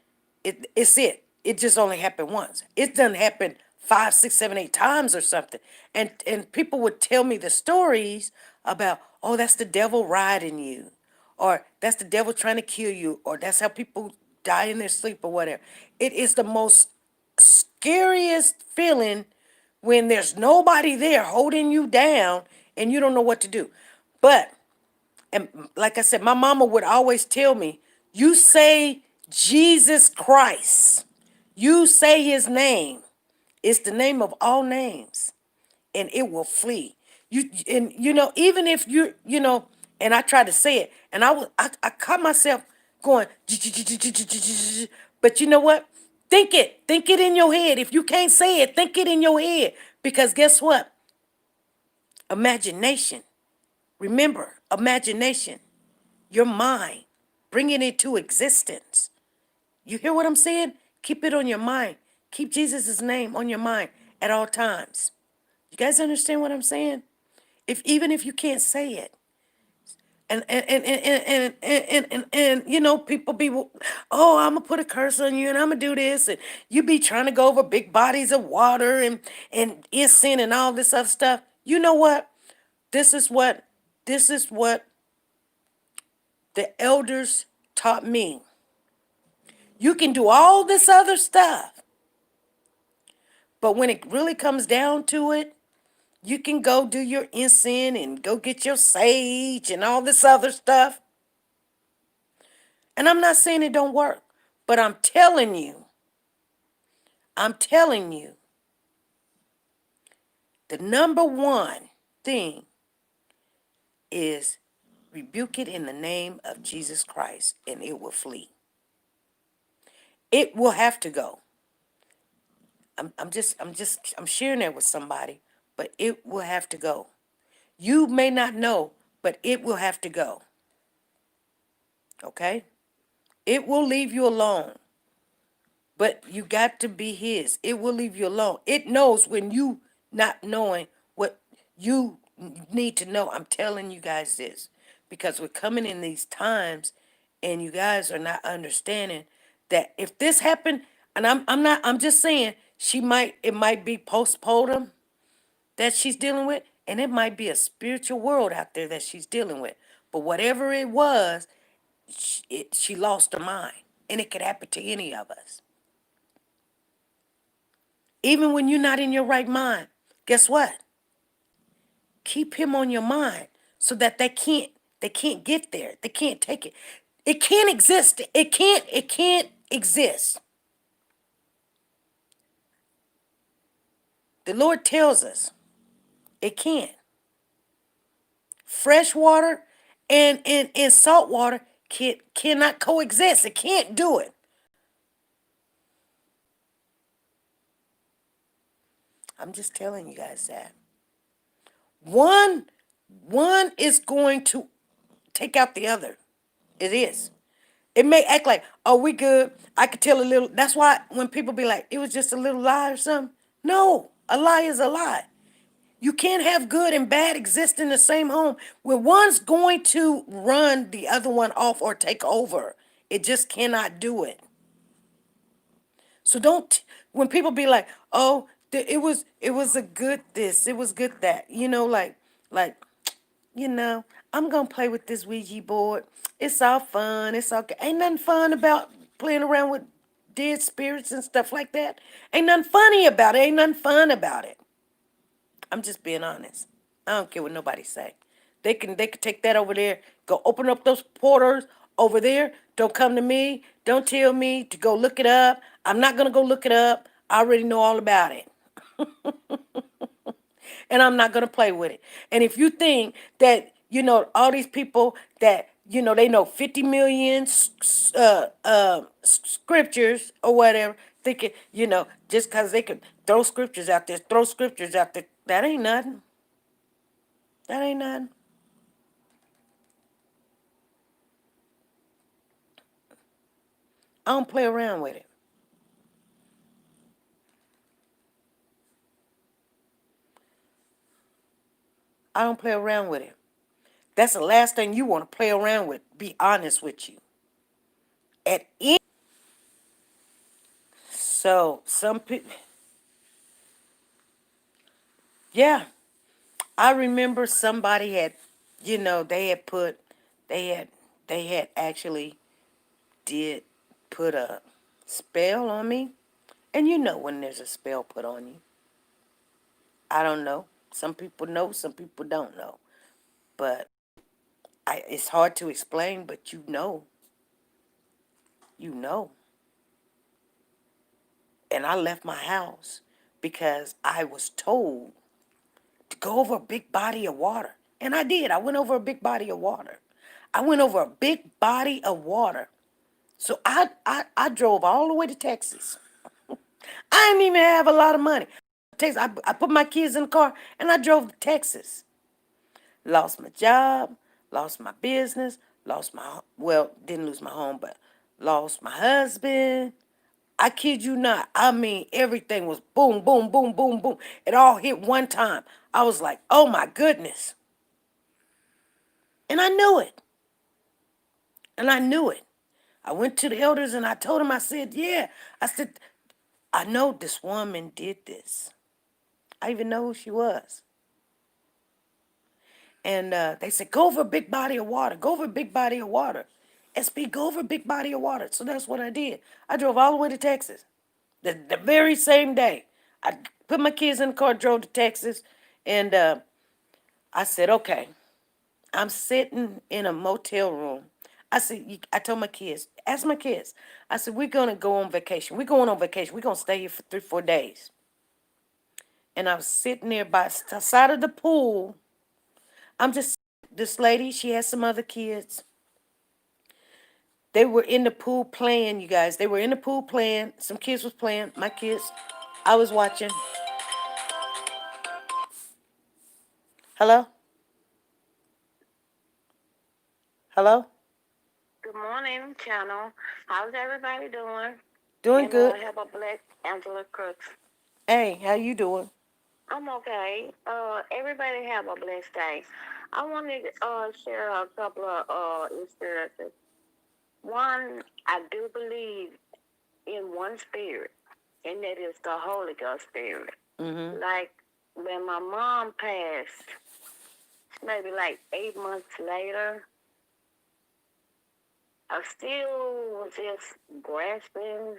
it's it. It just only happened once. It doesn't happen 5, 6, 7, 8 times or something. And people would tell me the stories about, oh, that's the devil riding you, or that's the devil trying to kill you, or that's how people die in their sleep or whatever. It is the most scariest feeling when there's nobody there holding you down and you don't know what to do. But and like I said, my mama would always tell me, you say Jesus Christ. You say his name. It's the name of all names, and it will flee. Even if and I tried to say it, and I caught myself going, but you know what? Think it in your head. If you can't say it, think it in your head, because guess what? Imagination. Remember, imagination. Your mind, bring it into existence. You hear what I'm saying? Keep it on your mind. Keep Jesus' name on your mind at all times. You guys understand what I'm saying? Even if you can't say it. And people be, oh, I'm gonna put a curse on you and I'm gonna do this, and you be trying to go over big bodies of water and incense and all this other stuff. You know what? This is what this is what the elders taught me. You can do all this other stuff, but when it really comes down to it, you can go do your incense and go get your sage and all this other stuff. And I'm not saying it don't work, but I'm telling you, the number one thing is rebuke it in the name of Jesus Christ and it will flee. It will have to go. I'm sharing that with somebody, but it will have to go. You may not know, but it will have to go. Okay? It will leave you alone. But you got to be his. It will leave you alone. It knows when you not knowing what you need to know. I'm telling you guys this because we're coming in these times and you guys are not understanding that if this happened, and I'm just saying it might be postpartum, that she's dealing with, and it might be a spiritual world out there that she's dealing with. But whatever it was, she lost her mind, and it could happen to any of us. Even when you're not in your right mind, guess what? Keep him on your mind so that they can't get there. They can't take it. It can't exist. It can't exist. The Lord tells us it can't. Fresh water and salt water cannot coexist. It can't do it. I'm just telling you guys that. One one is going to take out the other. It is. It may act like, oh, we good. I could tell a little. That's why when people be like, it was just a little lie or something. No, a lie is a lie. You can't have good and bad exist in the same home where one's going to run the other one off or take over. It just cannot do it. So don't, when people be like, oh, it was a good this, it was good that, like, you know, I'm gonna play with this Ouija board. It's all fun. It's okay. Ain't nothing fun about playing around with dead spirits and stuff like that. Ain't nothing funny about it. Ain't nothing fun about it. I'm just being honest. I don't care what nobody say. They can take that over there. Go open up those portals over there. Don't come to me. Don't tell me to go look it up. I'm not gonna go look it up. I already know all about it. And I'm not gonna play with it. And if you think that all these people that they know 50 million scriptures or whatever, thinking just because they can throw scriptures out there, that ain't nothing. That ain't nothing. I don't play around with it. I don't play around with it. That's the last thing you want to play around with. Be honest with you. At any so some people, yeah, I remember somebody had, they had put, they had, they had actually did put a spell on me. And when there's a spell put on you. I don't know. Some people know, some people don't know. But it's hard to explain, but you know. You know. And I left my house because I was told to go over a big body of water. And I did. I went over a big body of water. I went over a big body of water. So I drove all the way to Texas. I didn't even have a lot of money. I put my kids in the car and I drove to Texas. Lost my job, lost my business, didn't lose my home, but lost my husband. I kid you not. I mean, everything was boom, boom, boom, boom, boom. It all hit one time. I was like, oh my goodness. And I knew it. And I knew it. I went to the elders and I told them, I said, yeah. I said, I know this woman did this. I even know who she was. And they said, go over a big body of water. Go over a big body of water. SB, go over a big body of water. So that's what I did. I drove all the way to Texas. The very same day. I put my kids in the car, drove to Texas. And I said, okay, I'm sitting in a motel room. I told my kids, ask my kids. I said, we're going to go on vacation. We're going on vacation. We're going to stay here for 3-4 days. And I was sitting there by the side of the pool. This lady, she had some other kids. They were in the pool playing, you guys. They were in the pool playing. Some kids was playing. My kids, I was watching. Hello? Hello? Good morning, channel. How's everybody doing? Doing good. Have a blessed Angela Crooks. Hey, how you doing? I'm okay. Everybody have a blessed day. I wanted to share a couple of experiences. One, I do believe in one spirit, and that is the Holy Ghost spirit. Mm-hmm. Like when my mom passed, maybe like 8 months later, I still was just grasping.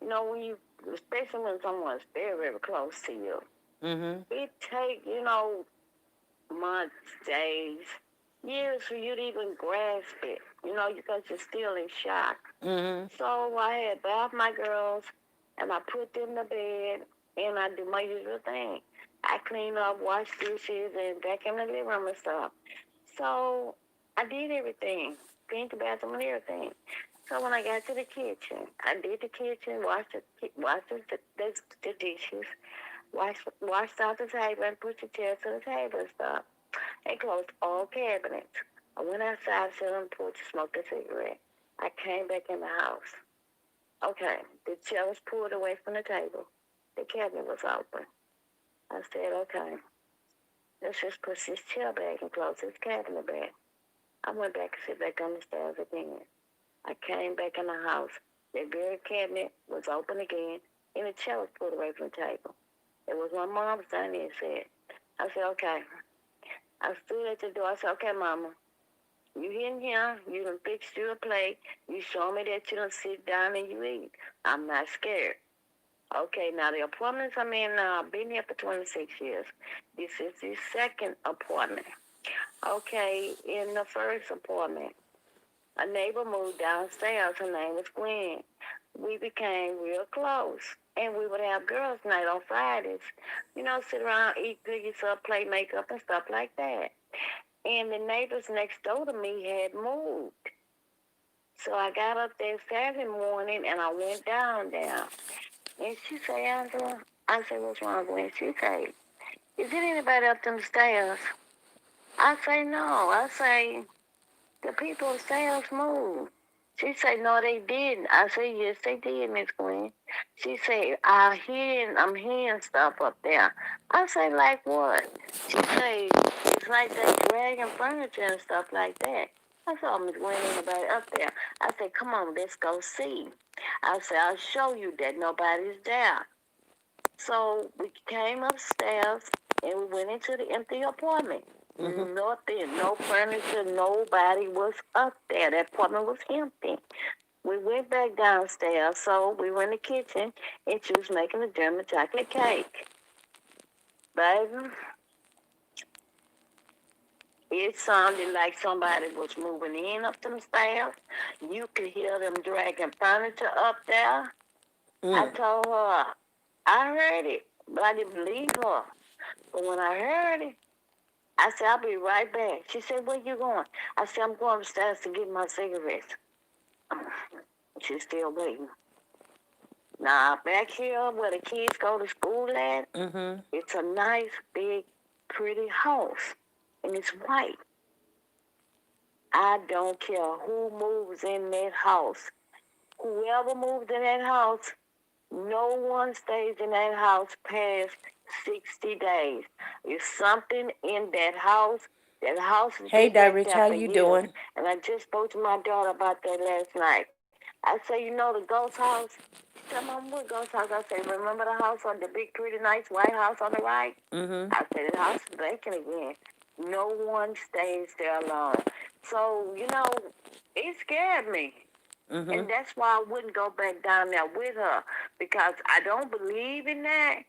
You know, when you, especially when someone's very, very close to you, it take, months, days, years for you to even grasp it. Because you're still in shock. So I had bathed my girls, and I put them to bed, and I do my usual thing. I clean up, wash dishes, and vacuum the living room and stuff. So I did everything, cleaned the bathroom and everything. So when I got to the kitchen, I did the kitchen, washed the dishes, washed out the table, and put the chairs to the table and stuff, and closed all cabinets. I went outside, sat on the porch, smoked a cigarette. I came back in the house. Okay, the chair was pulled away from the table. The cabinet was open. I said, okay, let's just push this chair back and close this cabinet back. I went back and sit back on the stairs again. I came back in the house. The very cabinet was open again, and the chair was pulled away from the table. It was my mom standing there. I said, okay. I stood at the door. I said, okay, Mama, you in here. You done fixed you a plate. You show me that you done sit down and you eat. I'm not scared. Okay, now the apartments I'm in now, I've been here for 26 years. This is the second apartment. Okay, in the first apartment, a neighbor moved downstairs. Her name was Gwen. We became real close. And we would have girls' night on Fridays. Sit around, eat cookies up, play makeup and stuff like that. And the neighbors next door to me had moved. So I got up there Saturday morning and I went down there. And she said, Angela, I said, what's wrong, Gwen? She said, is it anybody up them stairs? I say, no. I say, the people upstairs moved. She said, no, they didn't. I said, yes, they did, Miss Gwen. She said, I'm hearing stuff up there. I said, like what? She said, it's like they dragging furniture and stuff like that. I said, oh, Miss Gwen, ain't nobody up there. I said, come on, let's go see. I said, I'll show you that nobody's there. So we came upstairs and we went into the empty apartment. Nothing, no furniture, nobody was up there. That apartment was empty. We went back downstairs, so we were in the kitchen, and she was making a German chocolate cake. Baby, it sounded like somebody was moving in up them stairs. You could hear them dragging furniture up there. I told her, I heard it, but I didn't believe her. But when I heard it, I said, I'll be right back. She said, where you going? I said, I'm going upstairs to get my cigarettes. She's still waiting. Now, back here where the kids go to school at, it's a nice, big, pretty house. And it's white. I don't care who moves in that house. Whoever moves in that house, no one stays in that house past 60 days. There's something in that house. That house is Hey, Dirich, how you doing? And I just spoke to my daughter about that last night. I say, the ghost house? She said, Mom, what ghost house? I say, remember the house on the big, pretty, nice white house on the right? I said, the house is vacant again. No one stays there long. So, it scared me. And that's why I wouldn't go back down there with her, because I don't believe in that.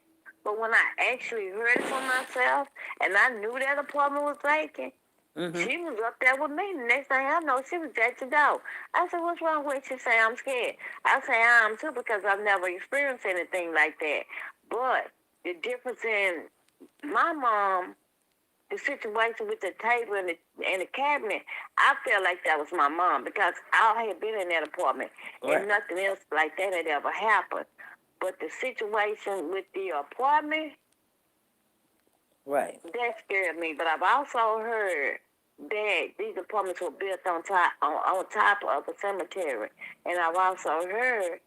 But when I actually heard it for myself, and I knew that apartment was vacant, she was up there with me. The next thing I know, she was at the door. I said, what's wrong with you? She said, I'm scared. I say, I am too, because I've never experienced anything like that. But the difference in my mom, the situation with the table and the cabinet, I felt like that was my mom, because I had been in that apartment and nothing else like that had ever happened. But the situation with the apartment, that scared me. But I've also heard that these apartments were built on top of a cemetery, and I've also heard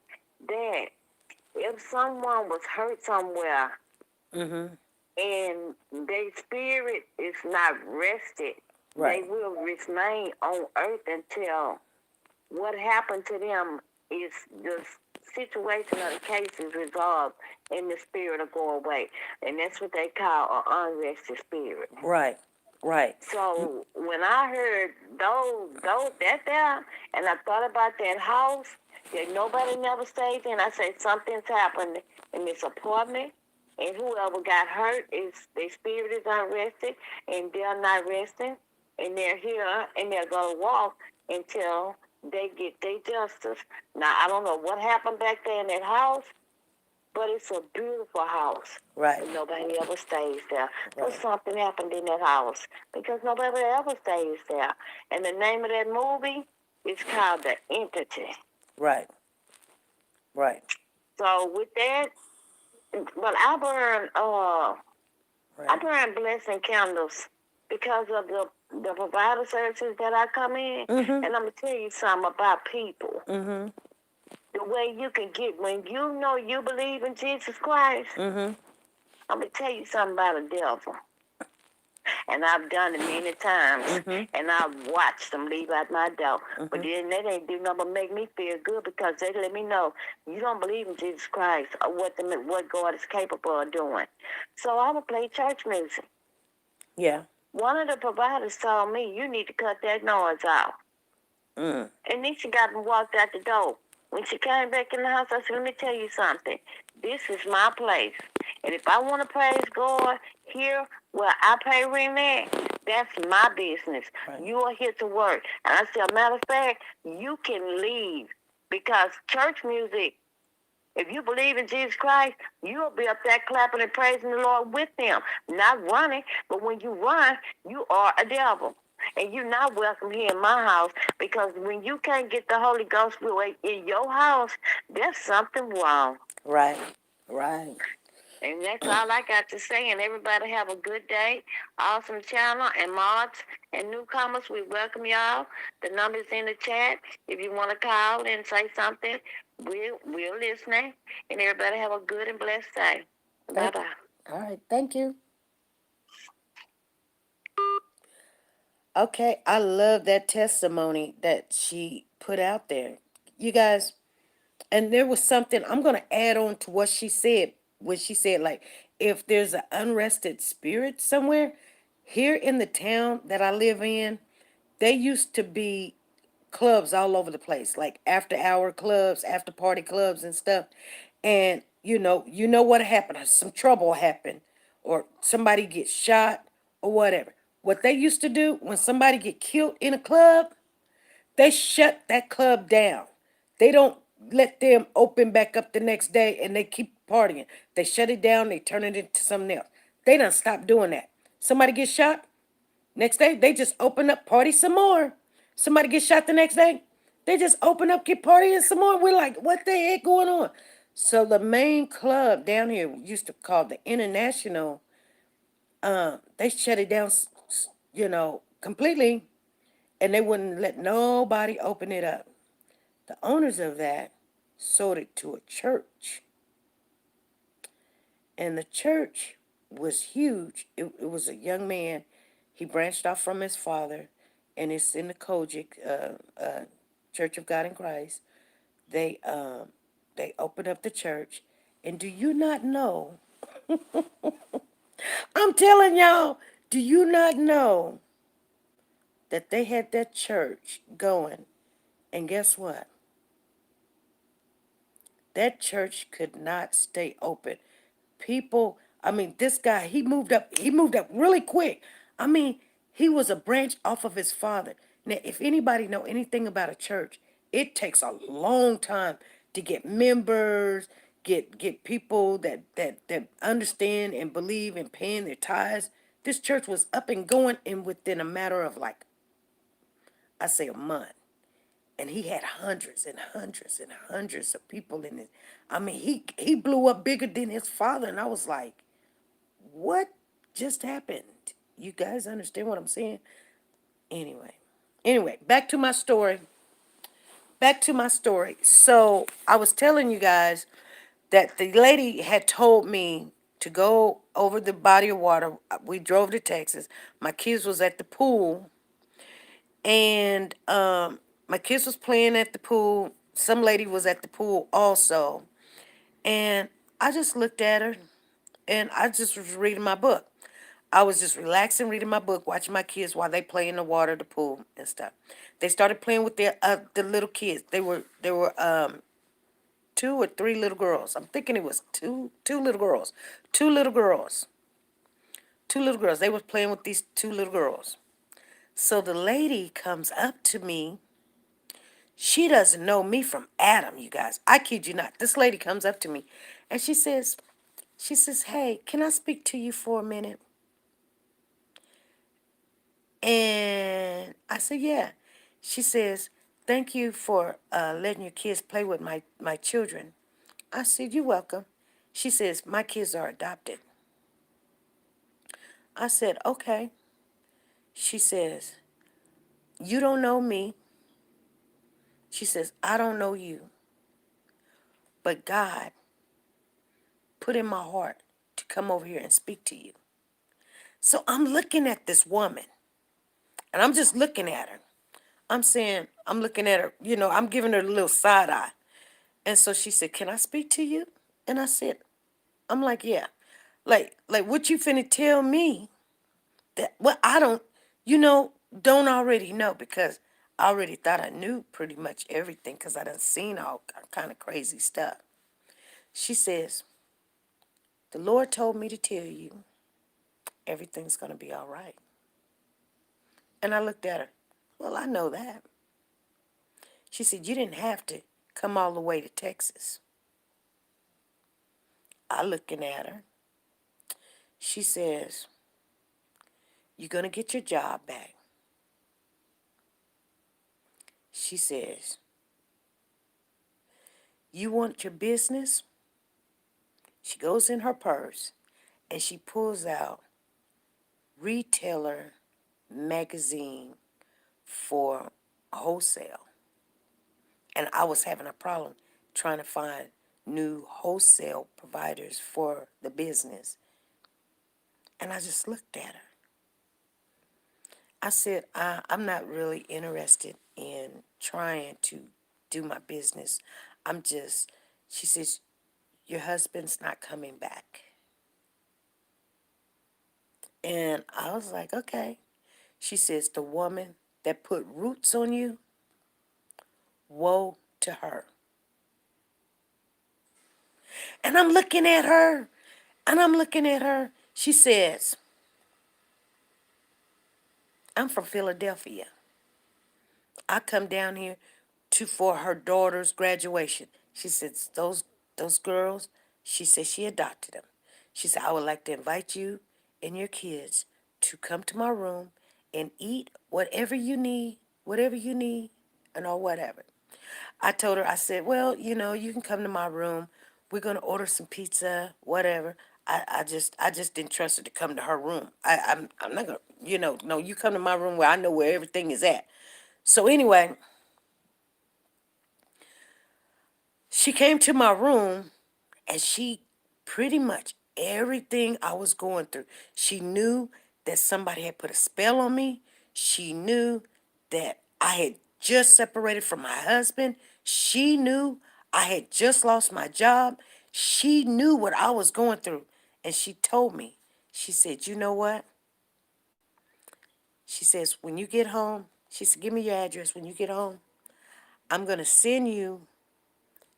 that if someone was hurt somewhere, and their spirit is not rested, they will remain on earth until what happened to them is just situation or the case is resolved and the spirit will go away. And that's what they call an unrested spirit. Right. Right. So when I heard that there, and I thought about that house that nobody never stayed in, I said something's happened in this apartment, and whoever got hurt is their spirit is unrested, and they're not resting, and they're here, and they're gonna walk until they get their justice. Now I don't know what happened back there in that house, but it's a beautiful house. Right. And nobody ever stays there. But Right. something happened in that house because nobody ever stays there. And the name of that movie is called The Entity. Right. Right. So with that, but I Right. burn blessing candles because of the provider services that I come in. Mhm. And I'm gonna tell you something about people. Mhm. The way you can get when you know you believe in Jesus Christ. Mhm. I'm gonna tell you something about a devil. And I've done it many times, Mhm. and I've watched them leave out my door. But Mhm. then they didn't do nothing but make me feel good because they let me know you don't believe in Jesus Christ or what God is capable of doing. So I would play church music. Yeah. One of the providers told me you need to cut that noise out. Mm. And then she got and walked out the door. When she came back in the house, I said, let me tell you something. This is my place. And if I want to praise God here where I pay rent at, that's my business. Right. You are here to work. And I said, matter of fact, you can leave because church music, if you believe in Jesus Christ, you'll be up there clapping and praising the Lord with them. Not running, but when you run, you are a devil. And you're not welcome here in my house because when you can't get the Holy Ghost in your house, there's something wrong. Right. Right. And that's all I got to say. And everybody have a good day. Awesome channel. And mods and newcomers, we welcome y'all. The number's in the chat. If you want to call and say something, we're listening. And everybody have a good and blessed day. Thank. Bye-bye. All right. Thank you. Okay. I love that testimony that she put out there. You guys, and there was something I'm going to add on to what she said. When she said, like, if there's an unrested spirit somewhere, here in the town that I live in, they used to be clubs all over the place, like after hour clubs, after party clubs and stuff. And you know what happened? Some trouble happened, or somebody gets shot, or whatever. What they used to do when somebody get killed in a club, they shut that club down. They don't let them open back up the next day and they keep partying. They shut it down, they turn it into something else. They done stop doing that. Somebody gets shot, next day they just open up, party some more. Somebody gets shot the next day, they just open up, get partying some more. We're like, what the heck going on? So the main club down here used to call the International, they shut it down, completely, and they wouldn't let nobody open it up. The owners of that sold it to a church. And the church was huge. It was a young man. He branched off from his father, and it's in the Kojic Church of God in Christ. They opened up the church, and do you not know? I'm telling y'all, do you not know that they had that church going? And guess what? That church could not stay open. People, I mean, this guy, he moved up really quick. I mean, he was a branch off of his father. Now, if anybody know anything about a church, it takes a long time to get members, get people that understand and believe in paying their tithes. This church was up and going in within a matter of, like, I say, a month. And he had hundreds and hundreds and hundreds of people in it. I mean, he blew up bigger than his father, and I was like, what just happened? You guys understand what I'm saying? Anyway, back to my story. So I was telling you guys that the lady had told me to go over the body of water. We drove to Texas. My kids was at the pool, and my kids was playing at the pool. some lady was at the pool also. And I just looked at her and I just was reading my book. I was just relaxing, reading my book, watching my kids while they play in the water, the pool and stuff. They started playing with the little kids. They were two or three little girls. I'm thinking it was two little girls. Two little girls. Two little girls. They were playing with these two little girls. So the lady comes up to me. She doesn't know me from Adam, you guys. I kid you not. This lady comes up to me and she says, "Hey, can I speak to you for a minute?" And I said, "Yeah." She says, "Thank you for letting your kids play with my children." I said, "You're welcome." She says, "My kids are adopted." I said, "Okay." She says, "You don't know me." She says, "I don't know you. But God put in my heart to come over here and speak to you." So I'm looking at this woman, and I'm just looking at her. I'm saying, I'm looking at her, I'm giving her a little side eye. And so she said, "Can I speak to you?" And I said, I'm like, "Yeah." Like what you finna tell me that what I don't, you know, don't already know, because I already thought I knew pretty much everything because I done seen all kind of crazy stuff. She says, "The Lord told me to tell you everything's gonna be all right." And I looked at her. "Well, I know that." She said, "You didn't have to come all the way to Texas." I looking at her. She says, "You're gonna get your job back." She says, "You want your business?" She goes in her purse and she pulls out Retailer magazine for wholesale. And I was having a problem trying to find new wholesale providers for the business. And I just looked at her. I said, I'm not really interested in trying to do my business. She says, "Your husband's not coming back." And I was like, "Okay." She says, "The woman that put roots on you, woe to her." And I'm looking at her, and I'm looking at her. She says, "I'm from Philadelphia. I come down here for her daughter's graduation." She says, those girls," she said she adopted them. She said, "I would like to invite you and your kids to come to my room and eat whatever you need, and or whatever." I told her, I said, "Well, you can come to my room. We're gonna order some pizza, whatever." I just didn't trust her to come to her room. I'm not gonna, no, you come to my room where I know where everything is at. So anyway, she came to my room, and she pretty much everything I was going through. She knew that somebody had put a spell on me. She knew that I had just separated from my husband. She knew I had just lost my job. She knew what I was going through. And she told me, she said, "You know what?" She says, "When you get home," she said, "give me your address. When you get home, I'm going to send you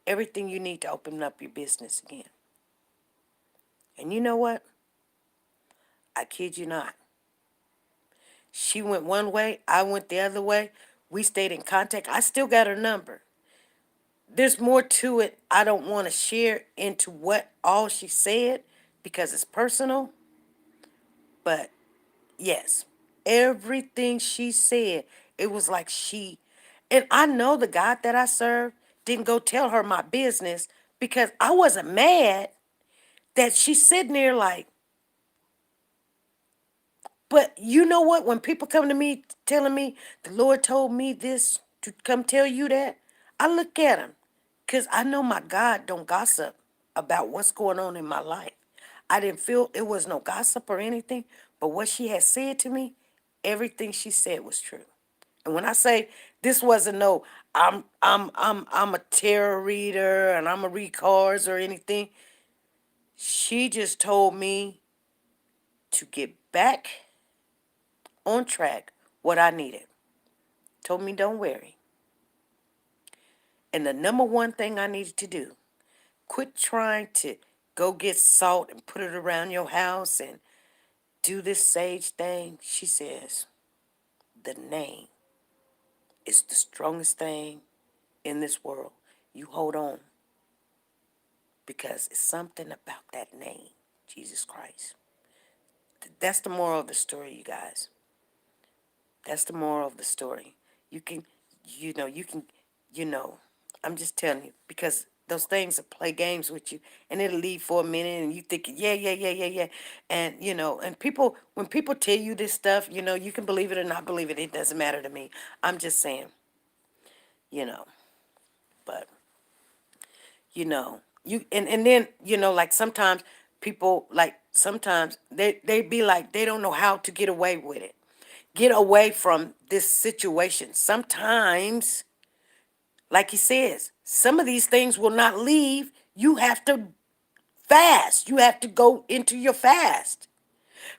everything you need to open up your business again." And you know what? I kid you not. She went one way, I went the other way. We stayed in contact. I still got her number. There's more to it. I don't want to share into what all she said because it's personal. But yes, everything she said, it was like and I know the God that I serve didn't go tell her my business, because I wasn't mad that she's sitting there like, but you know what? When people come to me telling me the Lord told me this to come tell you that, I look at them, because I know my God don't gossip about what's going on in my life. I didn't feel it was no gossip or anything, but what she had said to me, everything she said was true. And when I say this wasn't no, I'm a tarot reader and I'm a read cards or anything. She just told me to get back on track what I needed. Told me don't worry. And the number one thing I needed to do, quit trying to go get salt and put it around your house and do this sage thing. She says, the name is the strongest thing in this world. You hold on because it's something about that name, Jesus Christ. That's the moral of the story, you guys. That's the moral of the story. You can, you can, you know, I'm just telling you because those things will play games with you and it'll leave for a minute and you think, yeah, yeah, yeah, yeah, yeah. And, and when people tell you this stuff, you can believe it or not believe it. It doesn't matter to me. I'm just saying, you know, but, and then, like sometimes people, like sometimes they be like, they don't know how to get away with it. Get away from this situation. Sometimes, like he says, some of these things will not leave. You have to fast. You have to go into your fast.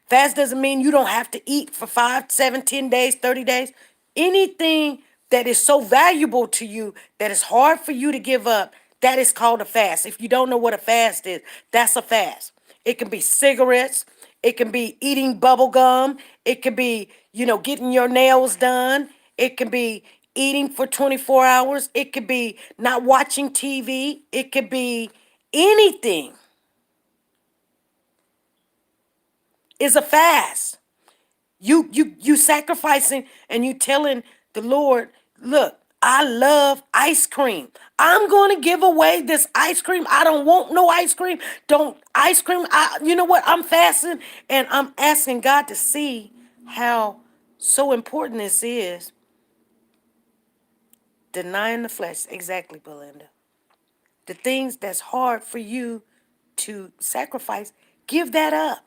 Fast doesn't mean you don't have to eat for 5, 7, 10 days, 30 days. Anything that is so valuable to you that is hard for you to give up, that is called a fast. If you don't know what a fast is, that's a fast. It can be cigarettes. It can be eating bubble gum. It can be, getting your nails done. It can be eating for 24 hours. It could be not watching TV. It could be anything is a fast. You sacrificing and you telling the Lord, look, I love ice cream. I'm going to give away this ice cream. I don't want no ice cream. Don't ice cream. You know what? I'm fasting and I'm asking God to see how so important this is. Denying the flesh. Exactly, Belinda. The things that's hard for you to sacrifice, give that up.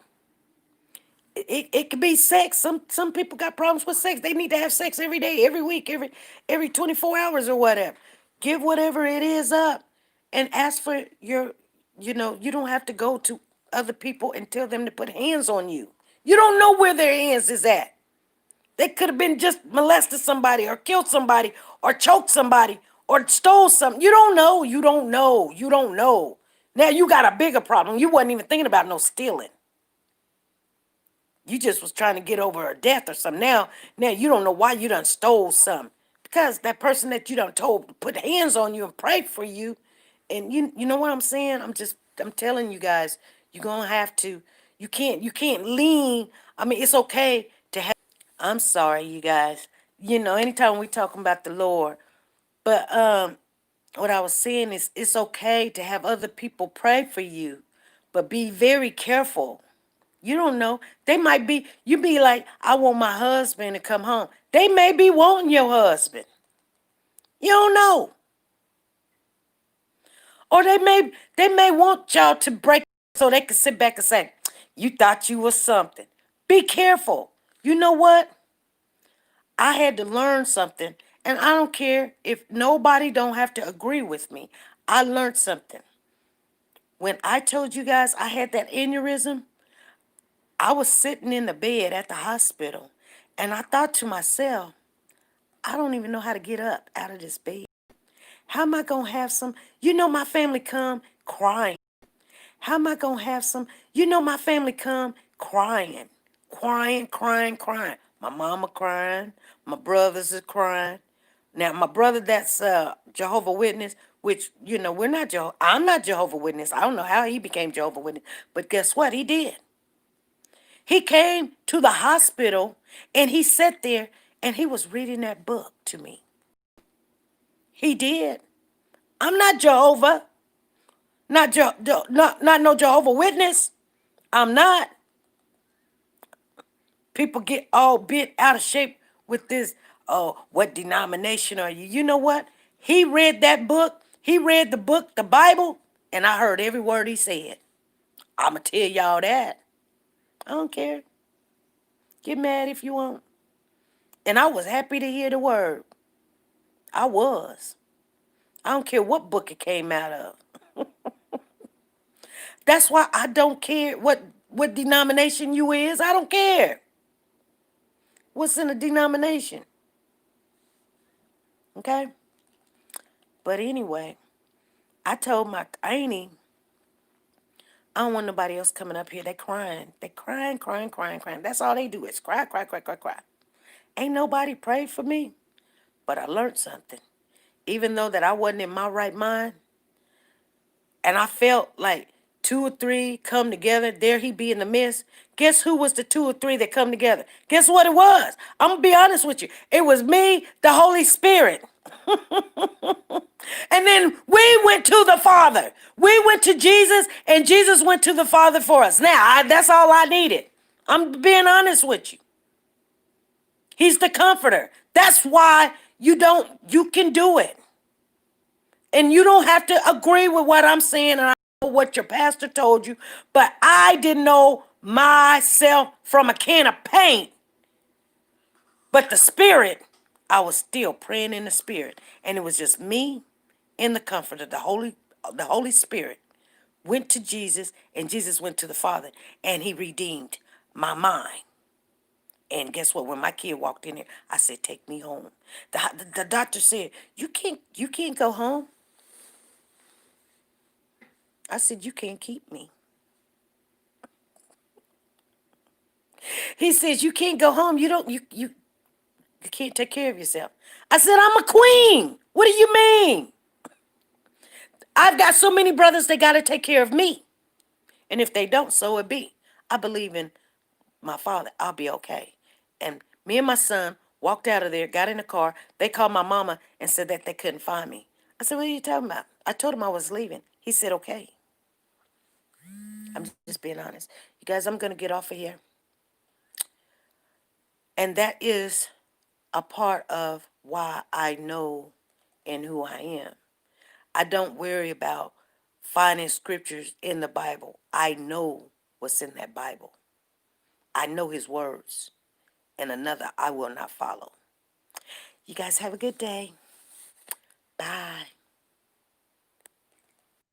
It could be sex. Some people got problems with sex. They need to have sex every day, every week, every 24 hours or whatever. Give whatever it is up and ask for you don't have to go to other people and tell them to put hands on you. You don't know where their hands is at. They could have been just molested somebody or killed somebody or choked somebody or stole something. You don't know. You don't know. You don't know. Now you got a bigger problem. You wasn't even thinking about no stealing. You just was trying to get over a death or something. Now you don't know why you done stole something. Because that person that you done told to put hands on you and pray for you. And you know what I'm saying? I'm telling you guys, you're gonna have to, you can't lean. I mean, it's okay to have, I'm sorry, you guys. Anytime we talking about the Lord. But what I was saying is it's okay to have other people pray for you. But be very careful. You don't know. They might be, you be like, I want my husband to come home. They may be wanting your husband. You don't know. Or they may want y'all to break so they can sit back and say, you thought you was something. Be careful. You know what? I had to learn something. And I don't care if nobody don't have to agree with me. I learned something. When I told you guys I had that aneurysm, I was sitting in the bed at the hospital, and I thought to myself, I don't even know how to get up out of this bed. How am I going to have some, my family come crying. How am I going to have some, my family come crying, crying, crying, crying. My mama crying, my brothers is crying. Now, my brother that's Jehovah Witness, which, we're not I'm not Jehovah Witness. I don't know how he became Jehovah Witness, but guess what? He did. He came to the hospital and he sat there and he was reading that book to me. He did. I'm not Jehovah. Not no Jehovah Witness. I'm not. People get all bent out of shape with this. Oh, what denomination are you? You know what? He read that book. He read the book, the Bible, and I heard every word he said. I'ma tell y'all that. I don't care. Get mad if you want. And I was happy to hear the word. I was. I don't care what book it came out of. That's why I don't care what denomination you is. I don't care. What's in a denomination? Okay? But anyway, I told my auntie, I don't want nobody else coming up here. They crying. They crying, crying, crying, crying. That's all they do is cry, cry, cry, cry, cry. Ain't nobody prayed for me. But I learned something. Even though that I wasn't in my right mind, and I felt like 2 or 3 come together, there he be in the midst. Guess who was the 2 or 3 that come together? Guess what it was? I'm going to be honest with you. It was me, the Holy Spirit. And then we went to the Father. We went to Jesus, and Jesus went to the Father for us. Now, that's all I needed. I'm being honest with you. He's the comforter. That's why you can do it. And you don't have to agree with what I'm saying and what your pastor told you, but I didn't know myself from a can of paint. But the Spirit, I was still praying in the Spirit. And it was just me and the comforter, the Holy Spirit went to Jesus, and Jesus went to the Father, and he redeemed my mind. And guess what? When my kid walked in here, I said, "Take me home." The doctor said, you can't go home." I said, "You can't keep me." He says, "You can't go home. You can't take care of yourself." I said, "I'm a queen. What do you mean? I've got so many brothers, they got to take care of me. And if they don't, so it be. I believe in my Father. I'll be okay." And me and my son walked out of there, got in the car. They called my mama and said that they couldn't find me. I said, "What are you talking about?" I told him I was leaving. He said, "Okay." I'm just being honest. You guys, I'm going to get off of here. And that is a part of why I know and who I am. I don't worry about finding scriptures in the Bible. I know what's in that Bible. I know his words. And another I will not follow. You guys have a good day. Bye.